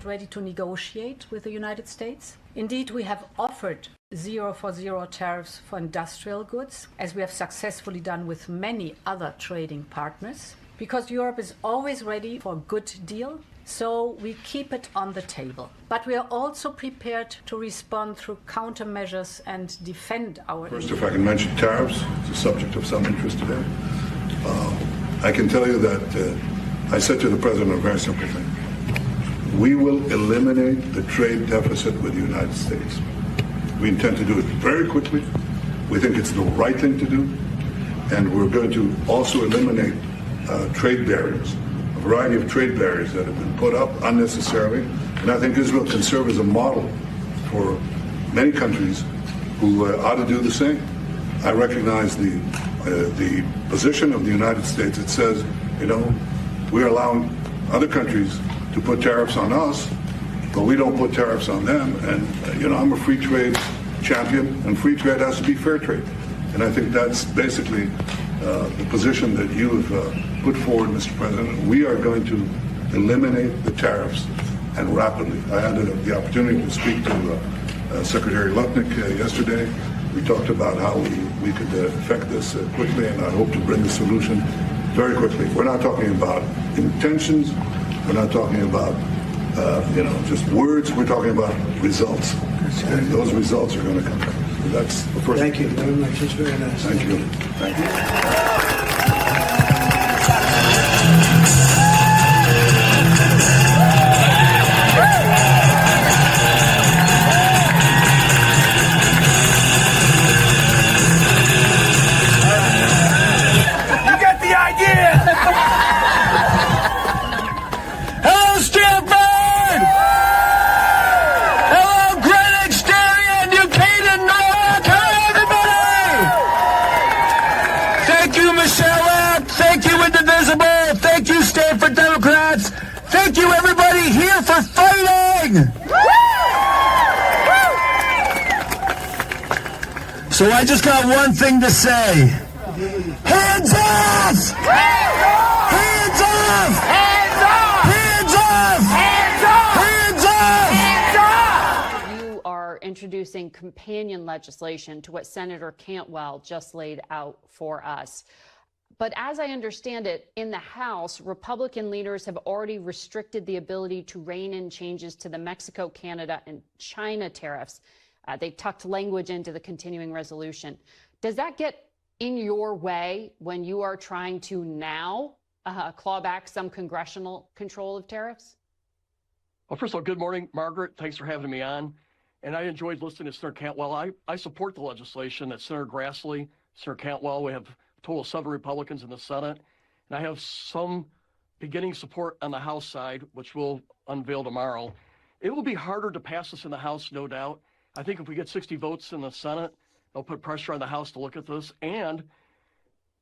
Ready to negotiate with the United States. Indeed, we have offered 0 for 0 tariffs for industrial goods, as we have successfully done with many other trading partners, because Europe is always ready for a good deal, so we keep it on the table. But we are also prepared to respond through countermeasures and defend our First, if I can mention tariffs, it's a subject of some interest today. I can tell you that I said to the President a very simple thing. We will eliminate the trade deficit with the United States. We intend to do it very quickly. We think it's the right thing to do. And we're going to also eliminate trade barriers, a variety of trade barriers that have been put up unnecessarily. And I think Israel can serve as a model for many countries who ought to do the same. I recognize the position of the United States. It says, we're allowing other countries to put tariffs on us, but we don't put tariffs on them. And, I'm a free trade champion, and free trade has to be fair trade. And I think that's basically the position that you have put forward, Mr. President. We are going to eliminate the tariffs, and rapidly. I had the opportunity to speak to Secretary Lutnick yesterday. We talked about how we could effect this quickly, and I hope to bring a solution very quickly. We're not talking about intentions. We're not talking about, just words. We're talking about results. And those results are going to come. So that's the first. Thank you very much. It's very nice. Thank you. Thank you. Thank you, everybody here, for fighting! So I just got one thing to say. Hands off! Hands off! Hands off! Hands off! Hands off! Hands off! Hands off! You are introducing companion legislation to what Senator Cantwell just laid out for us. But as I understand it, in the House, Republican leaders have already restricted the ability to rein in changes to the Mexico, Canada, and China tariffs. They tucked language into the continuing resolution. Does that get in your way when you are trying to now claw back some congressional control of tariffs? Well, first of all, good morning, Margaret. Thanks for having me on. And I enjoyed listening to Senator Cantwell. I support the legislation that Senator Grassley, Senator Cantwell, we have total of 7 Republicans in the Senate. And I have some beginning support on the House side, which we'll unveil tomorrow. It will be harder to pass this in the House, no doubt. I think if we get 60 votes in the Senate, they'll put pressure on the House to look at this. And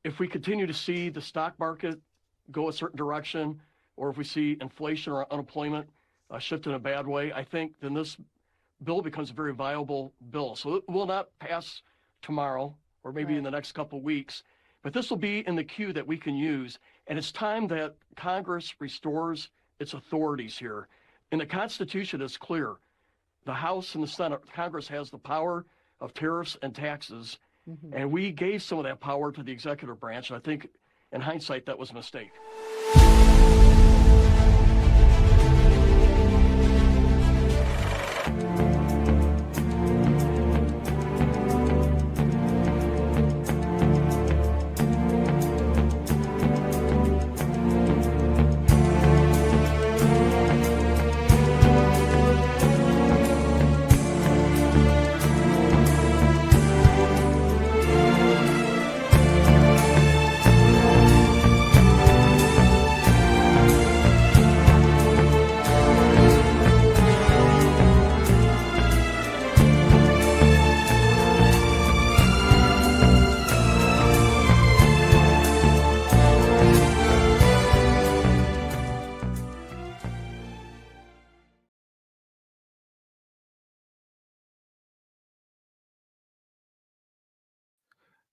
if we continue to see the stock market go a certain direction, or if we see inflation or unemployment shift in a bad way, I think then this bill becomes a very viable bill. So it will not pass tomorrow or maybe in the next couple of weeks. But this will be in the queue that we can use. And it's time that Congress restores its authorities here. In the Constitution, it's clear. The House and the Senate, Congress has the power of tariffs and taxes. Mm-hmm. And we gave some of that power to the executive branch. And I think, in hindsight, that was a mistake.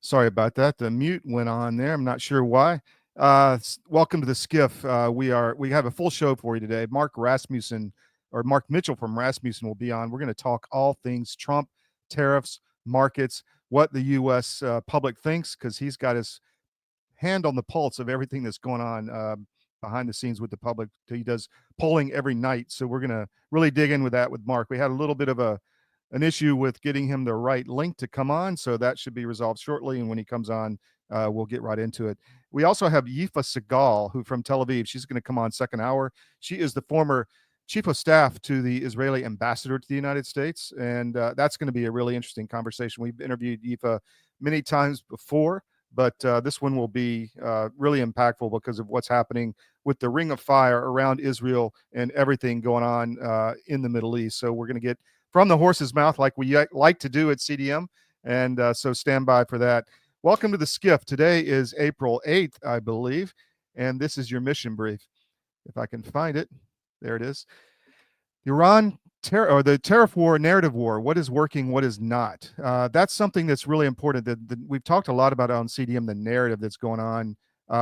Sorry about that. The mute went on there. I'm not sure why. Welcome to the SCIF. We have a full show for you today. Mark Mitchell from Rasmussen will be on. We're going to talk all things Trump, tariffs, markets, what the U.S. Public thinks, because he's got his hand on the pulse of everything that's going on behind the scenes with the public. He does polling every night, so we're going to really dig in with that with Mark. We had a little bit of an issue with getting him the right link to come on, so that should be resolved shortly, and when he comes on, we'll get right into it. We also have Yifa Segal, who from Tel Aviv. She's going to come on second hour. She is the former chief of staff to the Israeli ambassador to the United States, and that's going to be a really interesting conversation. We've interviewed Yifa many times before, but this one will be really impactful because of what's happening with the ring of fire around Israel and everything going on in the Middle East. So we're going to get from the horse's mouth like we like to do at CDM, and so stand by for that. Welcome to the SCIF. Today is April 8th, I believe, and this is your mission brief. If I can find it. There it is. The tariff war, narrative war. What is working? What is not? That's something that's really important. We've talked a lot about on CDM, the narrative that's going on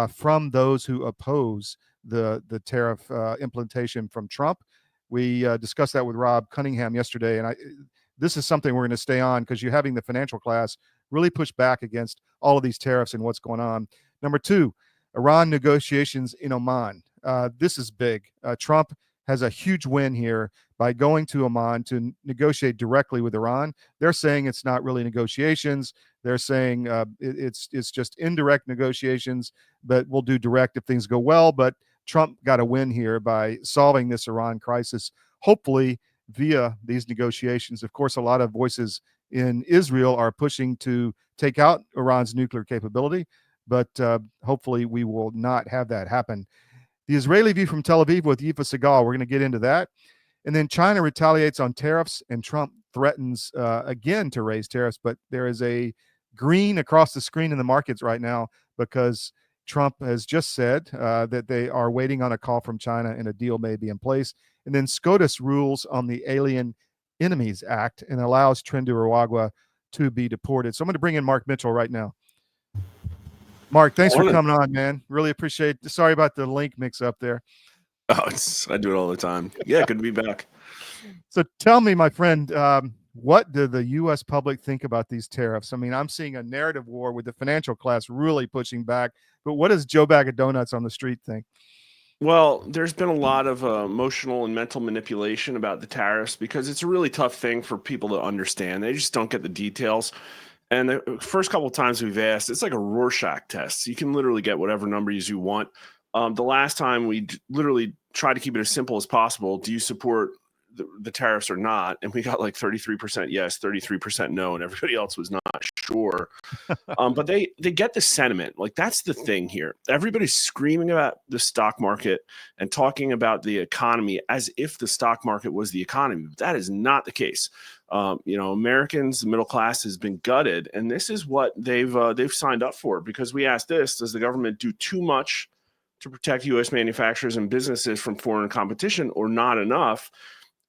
from those who oppose the tariff implementation from Trump. We discussed that with Rob Cunningham yesterday, and this is something we're going to stay on because you're having the financial class really push back against all of these tariffs and what's going on. Number two, Iran negotiations in Oman. This is big. Trump has a huge win here by going to Oman to negotiate directly with Iran. They're saying it's not really negotiations. They're saying it's just indirect negotiations, but we'll do direct if things go well. But Trump got a win here by solving this Iran crisis, hopefully via these negotiations. Of course, a lot of voices in Israel are pushing to take out Iran's nuclear capability, but hopefully we will not have that happen. The Israeli view from Tel Aviv with Yifa Segal. We're going to get into that. And then China retaliates on tariffs, and Trump threatens again to raise tariffs. But there is a green across the screen in the markets right now because Trump has just said that they are waiting on a call from China and a deal may be in place. And then SCOTUS rules on the Alien Enemies Act and allows Tren Aragua to be deported. So I'm going to bring in Mark Mitchell right now. Mark, thanks for coming on, man. Really appreciate it. Sorry about the link mix up there. Oh, I do it all the time. Yeah, good to be back. So tell me, my friend, what do the U.S. public think about these tariffs? I mean, I'm seeing a narrative war with the financial class really pushing back, but what does Joe Bag of Donuts on the street think? Well, there's been a lot of emotional and mental manipulation about the tariffs because it's a really tough thing for people to understand. They just don't get the details. And the first couple of times we've asked, it's like a Rorschach test. You can literally get whatever numbers you want. The last time we literally tried to keep it as simple as possible. Do you support the tariffs or not? And we got like 33% yes, 33% no, and everybody else was not sure. But they get the sentiment. Like, that's the thing here. Everybody's screaming about the stock market and talking about the economy as if the stock market was the economy. But that is not the case. Americans, the middle class has been gutted, and this is what they've signed up for. Because we asked this: does the government do too much to protect U.S. manufacturers and businesses from foreign competition, or not enough?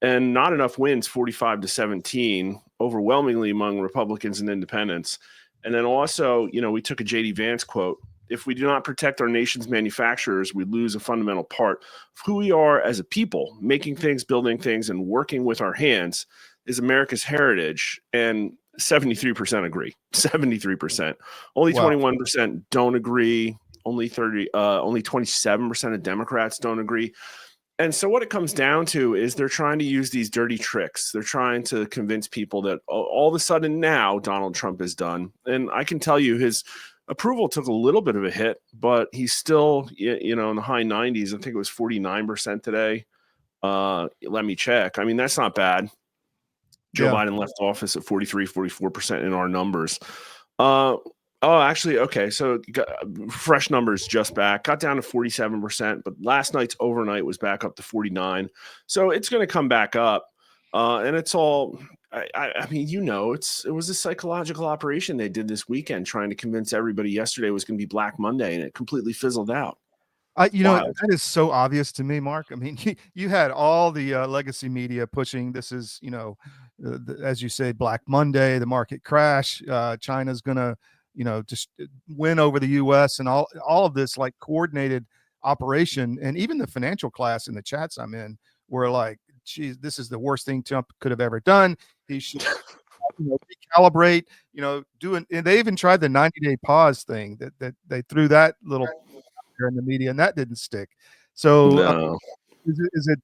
And not enough wins 45-17, overwhelmingly among Republicans and independents. And then also, we took a J.D. Vance quote: if we do not protect our nation's manufacturers, we lose a fundamental part of who we are as a people. Making things, building things, and working with our hands is America's heritage. And 73% agree. 73%. Only 21% don't agree. Only 27% of Democrats don't agree. And so what it comes down to is they're trying to use these dirty tricks. They're trying to convince people that all of a sudden now Donald Trump is done. And I can tell you his approval took a little bit of a hit, but he's still, in the high 90s. I think it was 49% today. Let me check. I mean, that's not bad. Joe Biden left office at 44% in our numbers. Actually, okay. So fresh numbers just back, got down to 47%, but last night's overnight was back up to 49. So it's going to come back up. And it's all, I mean, it was a psychological operation they did this weekend, trying to convince everybody yesterday was going to be Black Monday, and it completely fizzled out. That is so obvious to me, Mark. I mean, you had all the legacy media pushing this is, as you say, Black Monday, the market crash. China's going to, just win over the U.S. and all of this like coordinated operation. And even the financial class in the chats I'm in were like, geez, this is the worst thing Trump could have ever done. He should recalibrate, and they even tried the 90-day pause thing that they threw that little there in the media, and that didn't stick. So No. Is it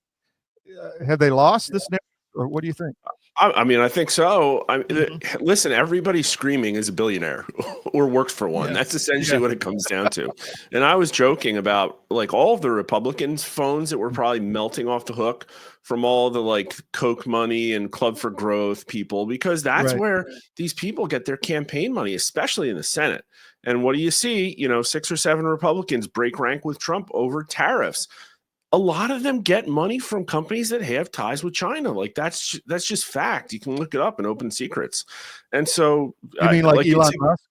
have they lost this narrative, or what do you think? I mean, I think so. Listen, everybody screaming is a billionaire or works for one. That's essentially what it comes down to. And I was joking about like all of the Republicans' phones that were probably melting off the hook from all the like Coke money and Club for Growth people, because that's where these people get their campaign money, especially in the Senate. And what do you see? 6 or 7 Republicans break rank with Trump over tariffs. A lot of them get money from companies that have ties with China. Like that's just fact. You can look it up in Open Secrets. And so, you mean like Elon Musk?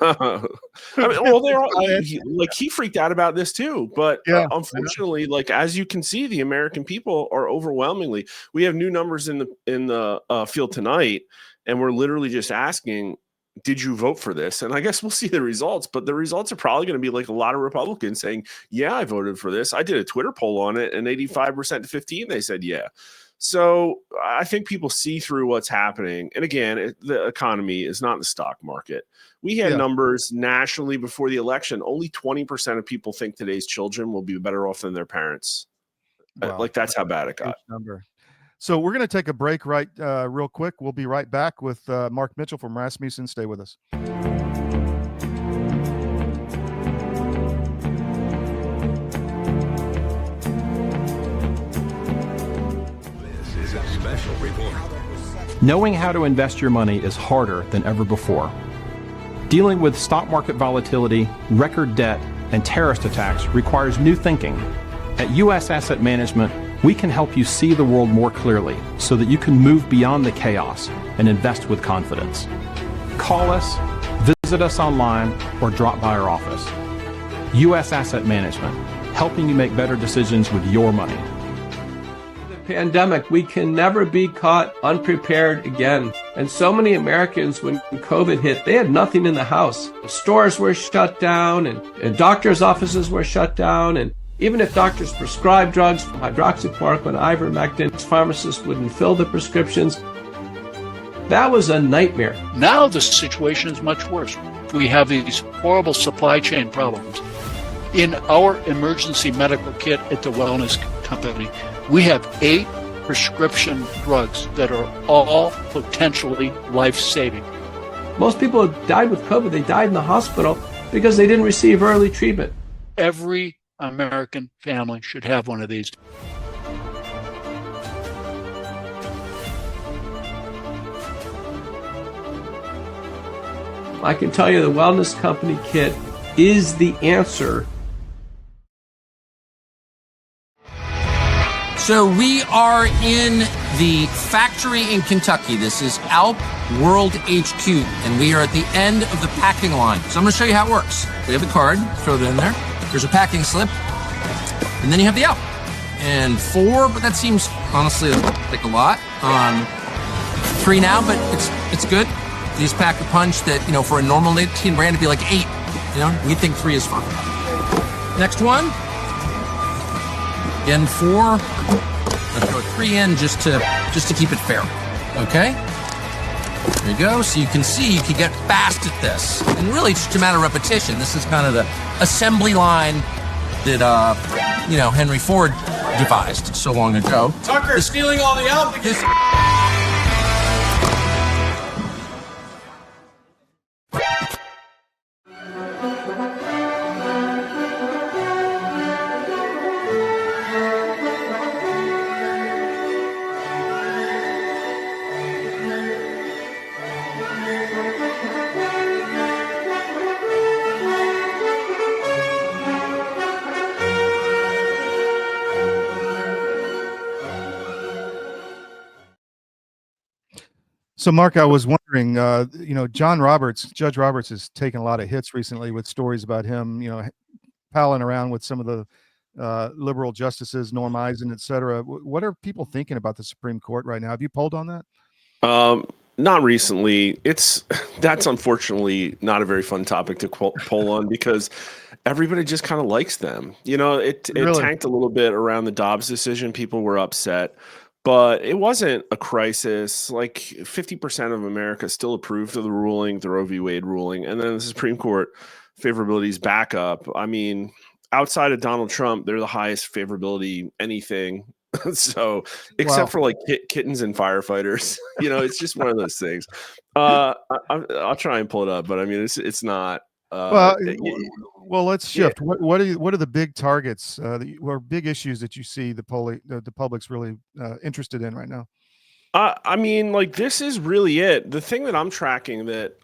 I mean, well, they're all, he freaked out about this too. But unfortunately, like as you can see, the American people are overwhelmingly. We have new numbers in the field tonight, and we're literally just asking, did you vote for this? And I guess we'll see the results, but the results are probably going to be like a lot of Republicans saying, yeah, I voted for this. I did a Twitter poll on it, and 85% to 15, they said, yeah. So I think people see through what's happening. And again, the economy is not the stock market. We had numbers nationally before the election. Only 20% of people think today's children will be better off than their parents. Wow. Like that's how bad it got. Number. So we're going to take a break real quick. We'll be right back with Mark Mitchell from Rasmussen. Stay with us. This is a special report. Knowing how to invest your money is harder than ever before. Dealing with stock market volatility, record debt, and terrorist attacks requires new thinking. At U.S. Asset Management, we can help you see the world more clearly so that you can move beyond the chaos and invest with confidence. Call us, visit us online, or drop by our office. U.S. Asset Management, helping you make better decisions with your money. The pandemic, we can never be caught unprepared again. And so many Americans, when COVID hit, they had nothing in the house. Stores were shut down, and doctors' offices were shut down, and even if doctors prescribed drugs, hydroxychloroquine, ivermectin, pharmacists wouldn't fill the prescriptions. That was a nightmare. Now the situation is much worse. We have these horrible supply chain problems. In our emergency medical kit at the Wellness Company, we have 8 prescription drugs that are all potentially life-saving. Most people who died with COVID, they died in the hospital because they didn't receive early treatment. Every American family should have one of these. I can tell you the Wellness Company kit is the answer. So we are in the factory in Kentucky. This is Alp World HQ, and we are at the end of the packing line. So I'm going to show you how it works. We have the card, throw it in there. There's a packing slip, and then you have the Alp. And 4, but that seems honestly like a lot. 3 now, but it's good. These pack a punch that, for a normal nicotine brand, it'd be like 8. We think 3 is fine. Next one. Again, 4. Let's throw 3 in just to keep it fair. Okay? There you go. So you can see you can get fast at this. And really, it's just a matter of repetition. This is kind of the assembly line that, Henry Ford devised so long ago. Tucker's stealing all the applicants. So, Mark, I was wondering, Judge Roberts has taken a lot of hits recently with stories about him, palling around with some of the liberal justices, Norm Eisen, et cetera. What are people thinking about the Supreme Court right now? Have you polled on that? Not recently. That's unfortunately not a very fun topic to poll on because everybody just kind of likes them. It Really? tanked a little bit around the Dobbs decision. People were upset, but it wasn't a crisis. Like 50% of America still approved of the ruling, the Roe v. Wade ruling, and then the Supreme Court favorability is back up. I mean, outside of Donald Trump, they're the highest favorability anything. So, except for like kittens and firefighters, it's just one of those things. I'll try and pull it up, but I mean, it's not. Well, let's shift. Yeah. What are the big targets or big issues that you see the public's really interested in right now? I mean, like this is really it. The thing that I'm tracking that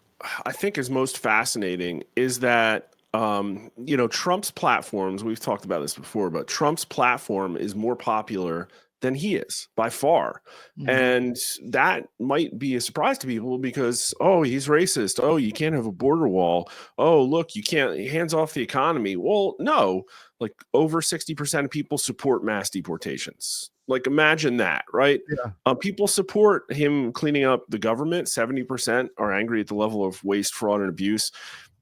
I think is most fascinating is that Trump's platforms, we've talked about this before, but Trump's platform is more popular than he is by far. Mm-hmm. And that might be a surprise to people because, oh, he's racist. Oh, you can't have a border wall. Oh, look, you can't hands off the economy. Well, no, like over 60% of people support mass deportations. Like imagine that, right? Yeah. People support him cleaning up the government. 70% are angry at the level of waste, fraud, and abuse.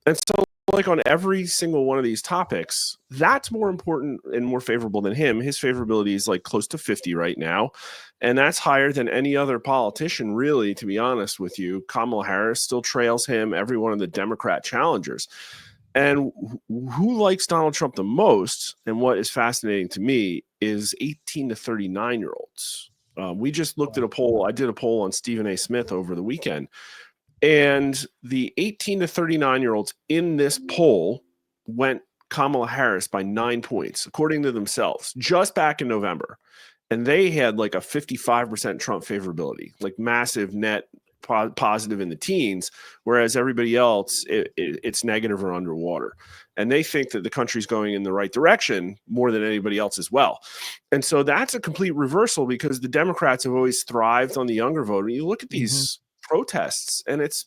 And so like on every single one of these topics, that's more important and more favorable than him. His favorability is like close to 50 right now. And that's higher than any other politician, really, to be honest with you. Kamala Harris still trails him, every one of the Democrat challengers. And who likes Donald Trump the most, and what is fascinating to me, is 18 to 39-year-olds. We just looked at a poll. I did a poll on Stephen A. Smith over the weekend. And the 18 to 39-year-olds in this poll went Kamala Harris by 9 points, according to themselves, just back in November. And they had like a 55% Trump favorability, like massive net positive in the teens, whereas everybody else, it's negative or underwater. And they think that the country's going in the right direction more than anybody else as well. And so that's a complete reversal because the Democrats have always thrived on the younger vote. And you look at these protests and it's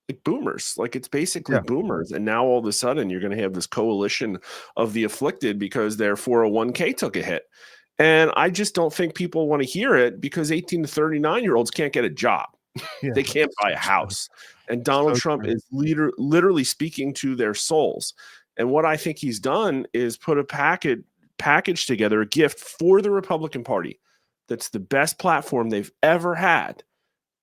like boomers, like it's basically boomers. And now all of a sudden you're going to have this coalition of the afflicted because their 401k took a hit. And I just don't think people want to hear it because 18 to 39-year-olds can't get a job. Yeah. They can't buy a house. And Donald Trump is literally speaking to their souls. And what I think he's done is put a package together, a gift for the Republican Party that's the best platform they've ever had.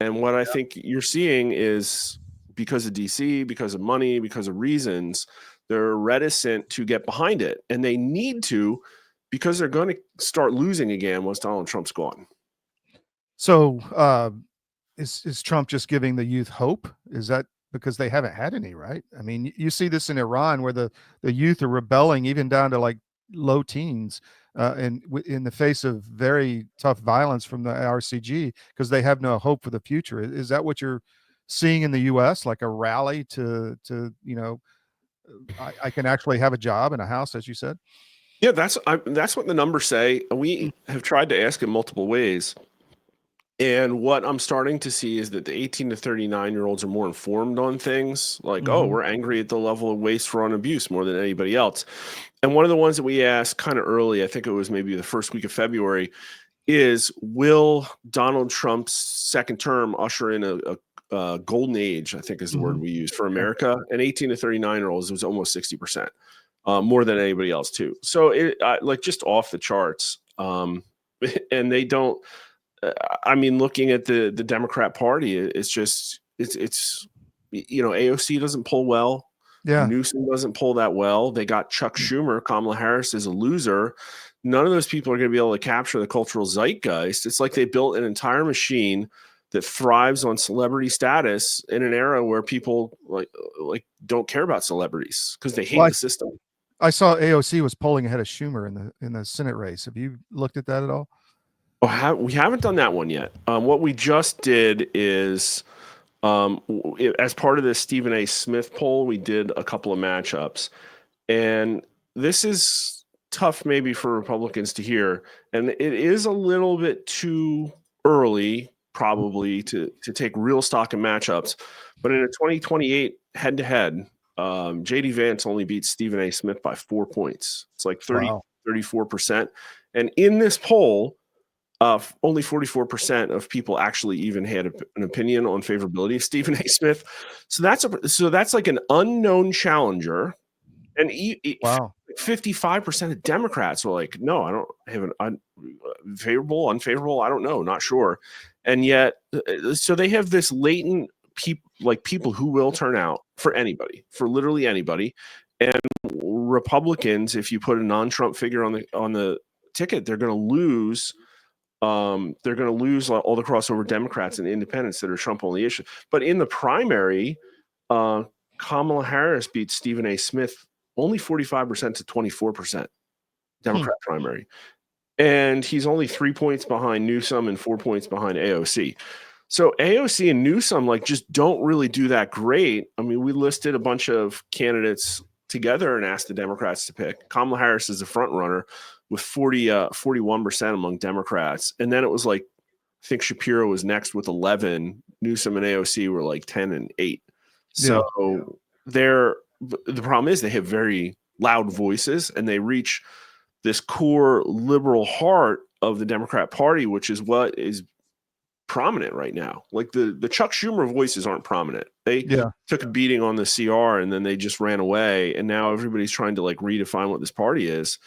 And what I think you're seeing is because of DC, because of money, because of reasons, they're reticent to get behind it. And they need to because they're going to start losing again once Donald Trump's gone. So is Trump just giving the youth hope? Is that because they haven't had any, right? I mean, you see this in Iran where the youth are rebelling even down to like low teens and in the face of very tough violence from the RCG because they have no hope for the future. Is that what you're seeing in the U.S., like a rally to I can actually have a job and a house, as you said? Yeah, that's what the numbers say. We have tried to ask in multiple ways. And what I'm starting to see is that the 18 to 39-year-olds are more informed on things like, oh, we're angry at the level of waste, fraud, and abuse more than anybody else. And one of the ones that we asked kind of early, I think it was maybe the first week of February, is will Donald Trump's second term usher in a golden age, I think is the word we use for America. And 18 to 39-year-olds was almost 60%, more than anybody else too. So it like just off the charts. And they don't. I mean, looking at the Democrat Party, it's AOC doesn't pull well. Yeah, Newsom doesn't pull that well. They got Chuck Schumer. Kamala Harris is a loser. None of those people are going to be able to capture the cultural zeitgeist. It's like they built an entire machine that thrives on celebrity status in an era where people like don't care about celebrities because they hate the system. I saw AOC was polling ahead of Schumer in the Senate race. Have you looked at that at all? Oh, we haven't done that one yet. What we just did is, as part of the Stephen A. Smith poll, we did a couple of matchups. And this is tough maybe for Republicans to hear. And it is a little bit too early, probably, to take real stock in matchups. But in a 2028 head-to-head, J.D. Vance only beat Stephen A. Smith by 4 points. It's like 34%. And in this poll, only 44% of people actually even had an opinion on favorability of Stephen A. Smith. So that's like an unknown challenger, and Wow. 55% of Democrats were like, no, I don't have an favorable, unfavorable, I don't know, not sure. And yet, so they have this latent people who will turn out for anybody, for literally anybody. And Republicans, if you put a non-Trump figure on the ticket, they're going to lose. They're going to lose all the crossover Democrats and independents that are Trump-only issues. But in the primary, Kamala Harris beat Stephen A. Smith only 45% to 24% Democrat primary. And he's only 3 points behind Newsom and 4 points behind AOC. So AOC and Newsom just don't really do that great. I mean, we listed a bunch of candidates together and asked the Democrats to pick. Kamala Harris is the front runner with 41% among Democrats. And then it was like, I think Shapiro was next with 11. Newsom and AOC were like 10 and 8. So the problem is they have very loud voices and they reach this core liberal heart of the Democrat Party, which is what is prominent right now. Like the Chuck Schumer voices aren't prominent. They took a beating on the CR and then they just ran away. And now everybody's trying to like redefine what this party is.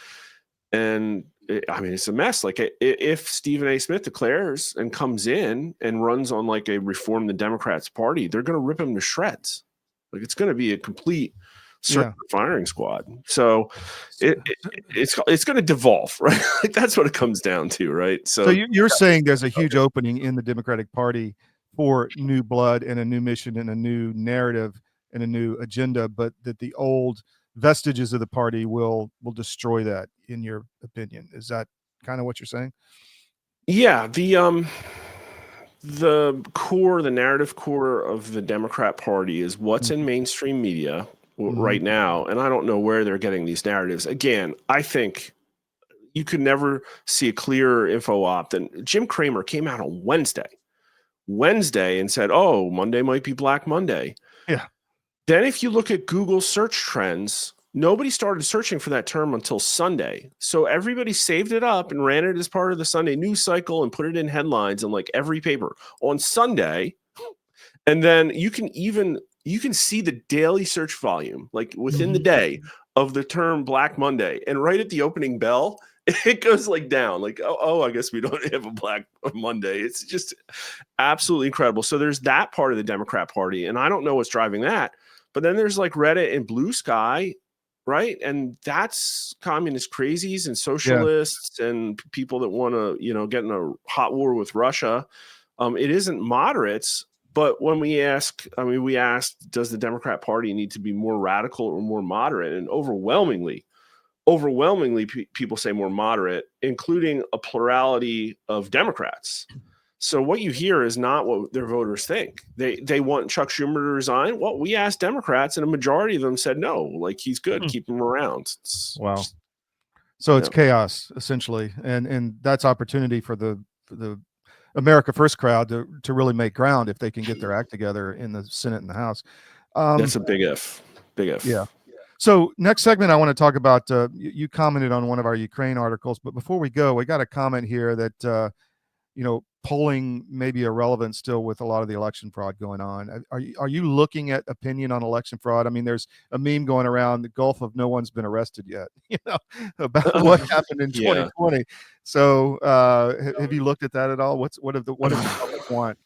And it's a mess. Like if Stephen A. Smith declares and comes in and runs on like a reform the Democrats party, they're going to rip him to shreds. Like it's going to be a complete firing squad. So it's going to devolve, right? Like that's what it comes down to, right? So you're saying there's a huge opening in the Democratic Party for new blood and a new mission and a new narrative and a new agenda, but that the old vestiges of the party will destroy that, in your opinion. Is that kind of what you're saying? Yeah, the narrative core of the Democrat Party is what's in mainstream media right now, and I don't know where they're getting these narratives. Again, I think you could never see a clearer info op than Jim Cramer came out on Wednesday and said, oh, Monday might be Black Monday. Yeah. Then if you look at Google search trends, nobody started searching for that term until Sunday. So everybody saved it up and ran it as part of the Sunday news cycle and put it in headlines in like every paper on Sunday. And then you can see the daily search volume, like within the day, of the term Black Monday. And right at the opening bell, it goes like down, like, oh, I guess we don't have a Black Monday. It's just absolutely incredible. So there's that part of the Democrat Party, and I don't know what's driving that. But then there's like Reddit and Blue Sky, right? And that's communist crazies and socialists and people that want to, get in a hot war with Russia. It isn't moderates. But when we asked, does the Democrat Party need to be more radical or more moderate? And overwhelmingly, people say more moderate, including a plurality of Democrats. So what you hear is not what their voters think. They want Chuck Schumer to resign. Well, we asked Democrats, and a majority of them said no. Like, he's good, keep him around. Wow. So it's chaos essentially, and that's opportunity for the America First crowd to really make ground if they can get their act together in the Senate and the House. That's a big if. Big if. Yeah. So next segment, I want to talk about. You commented on one of our Ukraine articles, but before we go, we got a comment here that polling may be irrelevant still with a lot of the election fraud going on. Are you looking at opinion on election fraud? I mean, there's a meme going around the Gulf of no one's been arrested yet, about what happened in 2020. So have you looked at that at all? What does the public want?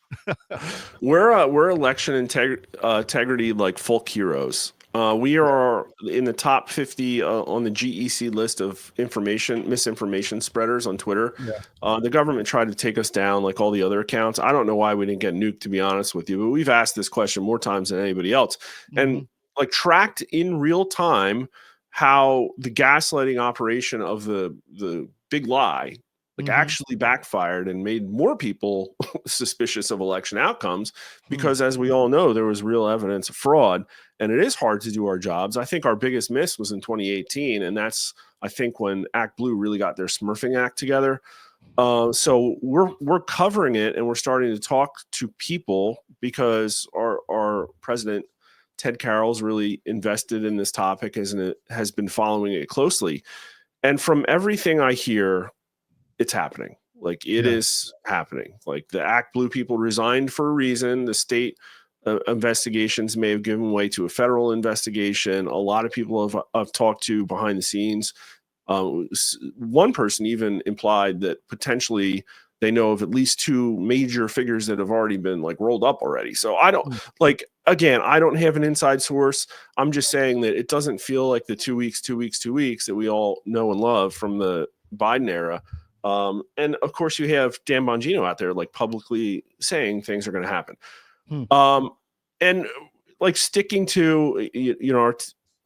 We're election integrity like folk heroes. We are in the top 50 on the GEC list of misinformation spreaders on Twitter. Yeah. The government tried to take us down like all the other accounts. I don't know why we didn't get nuked, to be honest with you, but we've asked this question more times than anybody else. And like tracked in real time how the gaslighting operation of the big lie actually backfired and made more people suspicious of election outcomes because, as we all know, there was real evidence of fraud. And it is hard to do our jobs. I think our biggest miss was in 2018. And that's, I think, when Act Blue really got their Smurfing act together. So we're covering it, and we're starting to talk to people because our president, Ted Carroll's really invested in this topic, has been following it closely. And from everything I hear, it's happening. Like it is happening. Like the Act Blue people resigned for a reason. The state investigations may have given way to a federal investigation. A lot of people I've talked to behind the scenes. One person even implied that potentially they know of at least 2 major figures that have already been like rolled up already. So I don't again, I don't have an inside source. I'm just saying that it doesn't feel like the 2 weeks that we all know and love from the Biden era. And of course you have Dan Bongino out there like publicly saying things are going to happen. And like sticking to, our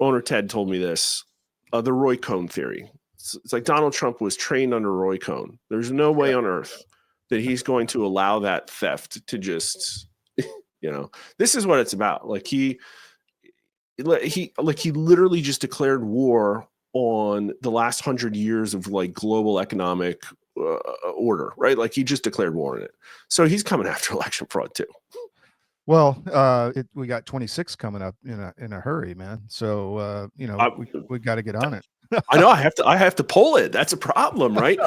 owner Ted told me this, the Roy Cohn theory. It's like Donald Trump was trained under Roy Cohn. There's no way on earth that he's going to allow that theft to just, this is what it's about. Like he literally just declared war on the last 100 years of like global economic order, right? Like he just declared war on it. So he's coming after election fraud too. Well, we got 26 coming up in a hurry, man. So we got to get on it. I know I have to pull it. That's a problem, right?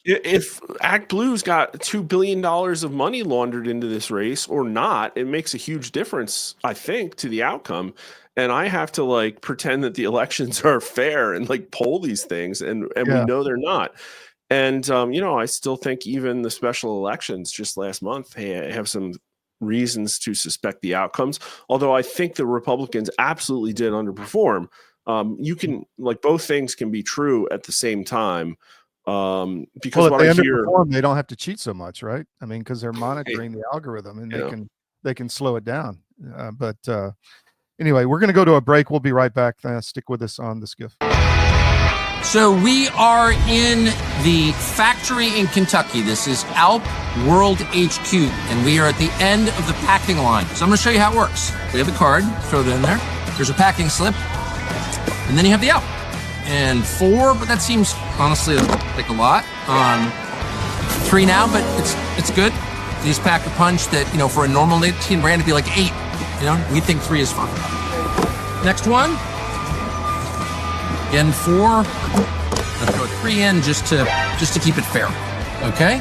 If Act Blue's got $2 billion of money laundered into this race or not, it makes a huge difference, I think, to the outcome. And I have to like pretend that the elections are fair and like poll these things, and we know they're not. And I still think even the special elections just last month have some reasons to suspect the outcomes. Although I think the Republicans absolutely did underperform. You can like both things can be true at the same time. Because if they underperform, they don't have to cheat so much, right? I mean, because they're monitoring the algorithm and they can slow it down. But anyway, we're going to go to a break. We'll be right back. Stick with us on the SCIF. So we are in the factory in Kentucky. This is Alp World HQ, and we are at the end of the packing line. So I'm going to show you how it works. We have a card, throw it in there. There's a packing slip, and then you have the Alp. And 4, but that seems honestly like a lot. 3 now, but it's good. These pack a punch that, for a normal nicotine brand, it'd be like 8. We think 3 is fine. Next one. Again, 4. I'll throw a 3 in just to keep it fair. Okay?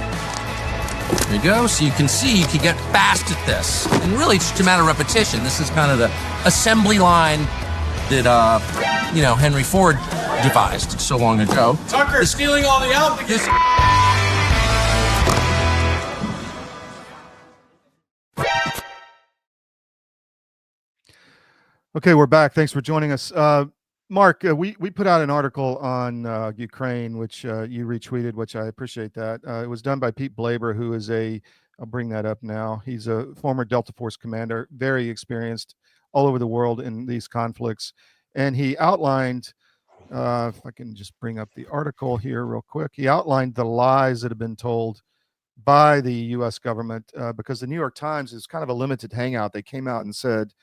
There you go. So you can see you can get fast at this. And really, it's just a matter of repetition. This is kind of the assembly line that, Henry Ford devised so long ago. Tucker stealing all the applicants. Okay, we're back. Thanks for joining us. Mark, we put out an article on Ukraine, which you retweeted, which I appreciate that. It was done by Pete Blaber, who is I'll bring that up now. He's a former Delta Force commander, very experienced all over the world in these conflicts. And he outlined, if I can just bring up the article here real quick, he outlined the lies that have been told by the U.S. government, because the New York Times is kind of a limited hangout. They came out and said,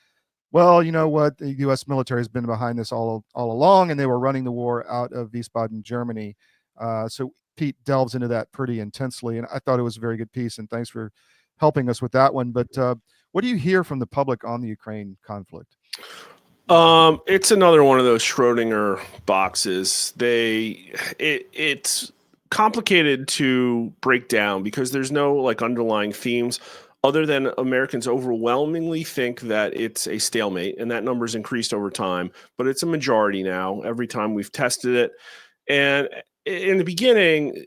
well, you know what? The U.S. military has been behind this all along, and they were running the war out of Wiesbaden, Germany. So Pete delves into that pretty intensely, and I thought it was a very good piece, and thanks for helping us with that one. But what do you hear from the public on the Ukraine conflict? It's another one of those Schrodinger boxes. It's complicated to break down because there's no like underlying themes. Other than Americans overwhelmingly think that it's a stalemate, and that number's increased over time, but it's a majority now every time we've tested it. And in the beginning,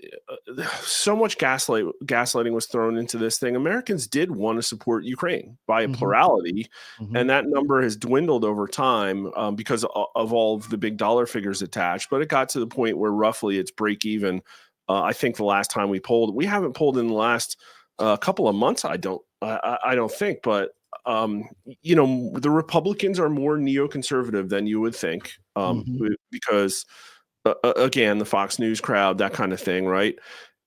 so much gaslighting was thrown into this thing. Americans did want to support Ukraine by a plurality, and that number has dwindled over time because of all of the big dollar figures attached. But it got to the point where roughly it's break even. I think the last time we haven't polled in the last couple of months. I don't think, but the Republicans are more neoconservative than you would think, because again, the Fox News crowd, that kind of thing, right?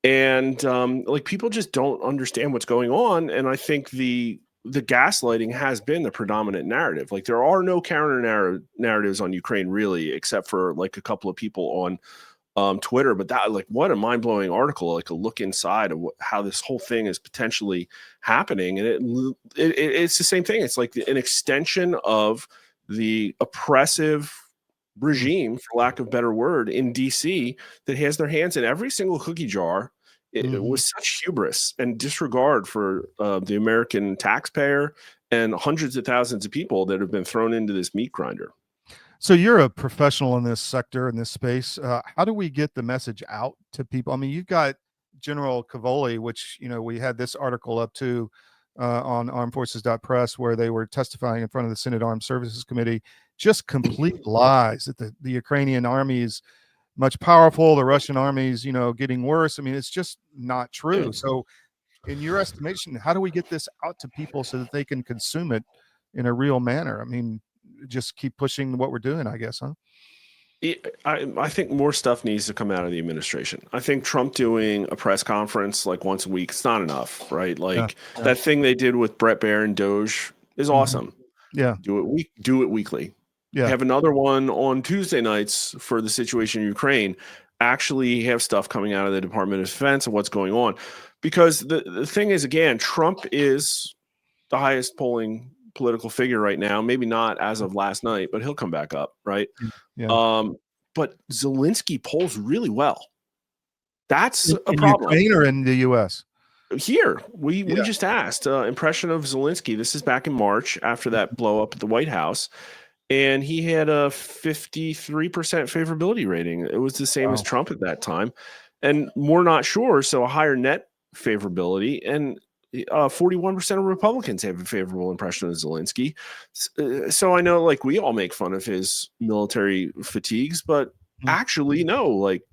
And like people just don't understand what's going on, and I think the gaslighting has been the predominant narrative. Like there are no counter narratives on Ukraine really, except for like a couple of people on Twitter, but that like what a mind-blowing article, like a look inside of how this whole thing is potentially happening. And it's the same thing. It's like an extension of the oppressive regime, for lack of a better word, in DC that has their hands in every single cookie jar It was such hubris and disregard for the American taxpayer and hundreds of thousands of people that have been thrown into this meat grinder. So you're a professional in this sector, in this space. How do we get the message out to people? I mean, you've got General Cavoli, which, we had this article up too on armedforces.press, where they were testifying in front of the Senate Armed Services Committee, just complete lies that the Ukrainian army is much powerful. The Russian army is, getting worse. I mean, it's just not true. So in your estimation, how do we get this out to people so that they can consume it in a real manner? I mean, just keep pushing what we're doing, I guess, huh? I think more stuff needs to come out of the administration. I think Trump doing a press conference like once a week, it's not enough, right? Like that thing they did with Brett Baer and Doge is awesome. Yeah. Do it weekly. Yeah. Have another one on Tuesday nights for the situation in Ukraine. Actually have stuff coming out of the Department of Defense and what's going on. Because the thing is, again, Trump is the highest polling political figure right now, maybe not as of last night, but he'll come back up, right? Yeah. But Zelensky polls really well. That's a in problem. Ukraine or in the U.S.? Here, we just asked impression of Zelensky. This is back in March after that blow up at the White House, and he had a 53% favorability rating. It was the same as Trump at that time, and we're not sure, so a higher net favorability. And 41% of Republicans have a favorable impression of Zelensky. So I know, like, we all make fun of his military fatigues, but actually, no, like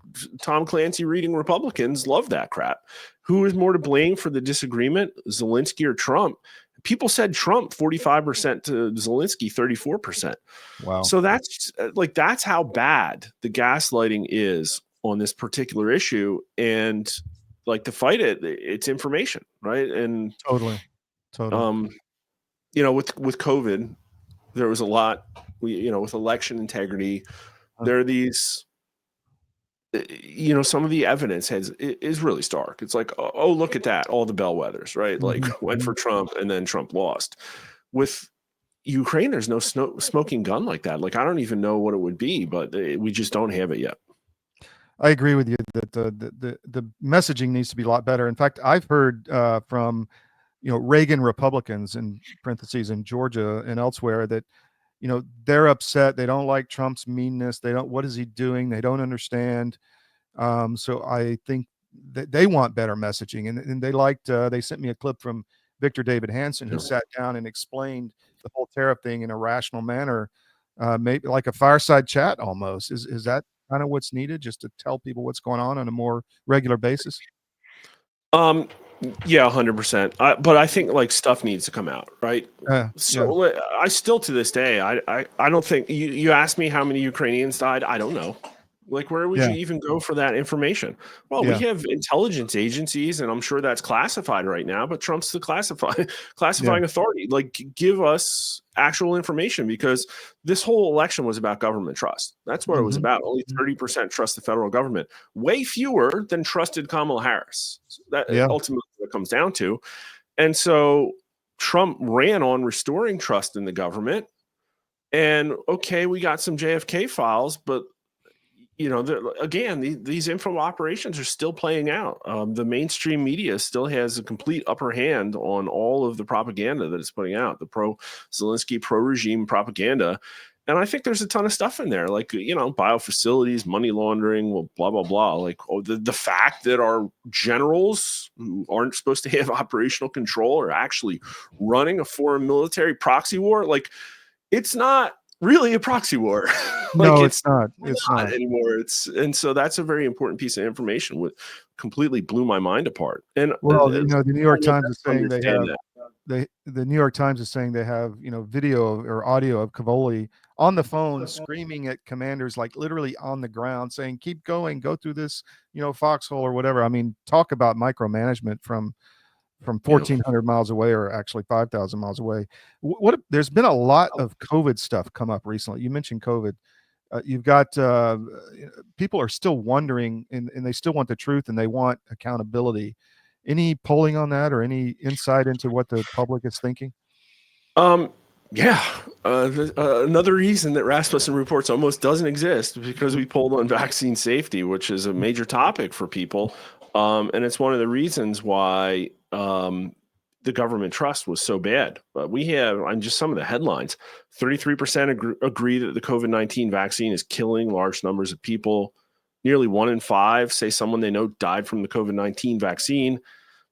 Tom Clancy reading Republicans love that crap. Who is more to blame for the disagreement, Zelensky or Trump? People said Trump 45% to Zelensky 34%. Wow. So that's how bad the gaslighting is on this particular issue. And like, to fight it, it's information, right? And totally. With COVID, there was a lot. With election integrity, there are these. Some of the evidence is really stark. It's like, oh, look at that, all the bellwethers, right? Like, went for Trump and then Trump lost. With Ukraine, there's no smoking gun like that. Like, I don't even know what it would be, but we just don't have it yet. I agree with you that the messaging needs to be a lot better. In fact, I've heard from Reagan Republicans, in parentheses, in Georgia and elsewhere, that they're upset. They don't like Trump's meanness. What is he doing? They don't understand. So I think that they want better messaging, and they sent me a clip from Victor David Hansen, who sat down and explained the whole tariff thing in a rational manner, maybe like a fireside chat almost. Is that kind of what's needed, just to tell people what's going on a more regular basis? Yeah, 100%. But I think, like, stuff needs to come out, right? I still, to this day, I don't think you asked me how many Ukrainians died. I don't know. Like, where would you even go for that information? Well, we have intelligence agencies, and I'm sure that's classified right now, but Trump's the classifying authority. Like, give us actual information, because this whole election was about government trust. That's what it was about. Only 30% trust the federal government. Way fewer than trusted Kamala Harris. That ultimately what it comes down to. And so Trump ran on restoring trust in the government. And okay, we got some JFK files, but these info operations are still playing out. The mainstream media still has a complete upper hand on all of the propaganda that it's putting out, the pro-Zelensky, pro-regime propaganda. And I think there's a ton of stuff in there, like, biofacilities, money laundering, blah, blah, blah. Like, the fact that our generals, who aren't supposed to have operational control, are actually running a foreign military proxy war. Like, it's not really a proxy war. No, it's not. It's not anymore. And so that's a very important piece of information. What completely blew my mind apart. And the New York Times is saying the New York Times is saying they have video or audio of Cavoli on the phone screaming at commanders, like literally on the ground, saying, "Keep going, go through this, foxhole," or whatever. I mean, talk about micromanagement from 1,400 miles away, or actually 5,000 miles away. There's been a lot of COVID stuff come up recently. You mentioned COVID. You've got people are still wondering, and they still want the truth, and they want accountability. Any polling on that, or any insight into what the public is thinking? Another reason that Rasmussen reports almost doesn't exist, because we polled on vaccine safety, which is a major topic for people. And it's one of the reasons why the government trust was so bad. But we have, on just some of the headlines, 33% agree that the COVID-19 vaccine is killing large numbers of people. Nearly 1 in 5 say someone they know died from the COVID-19 vaccine.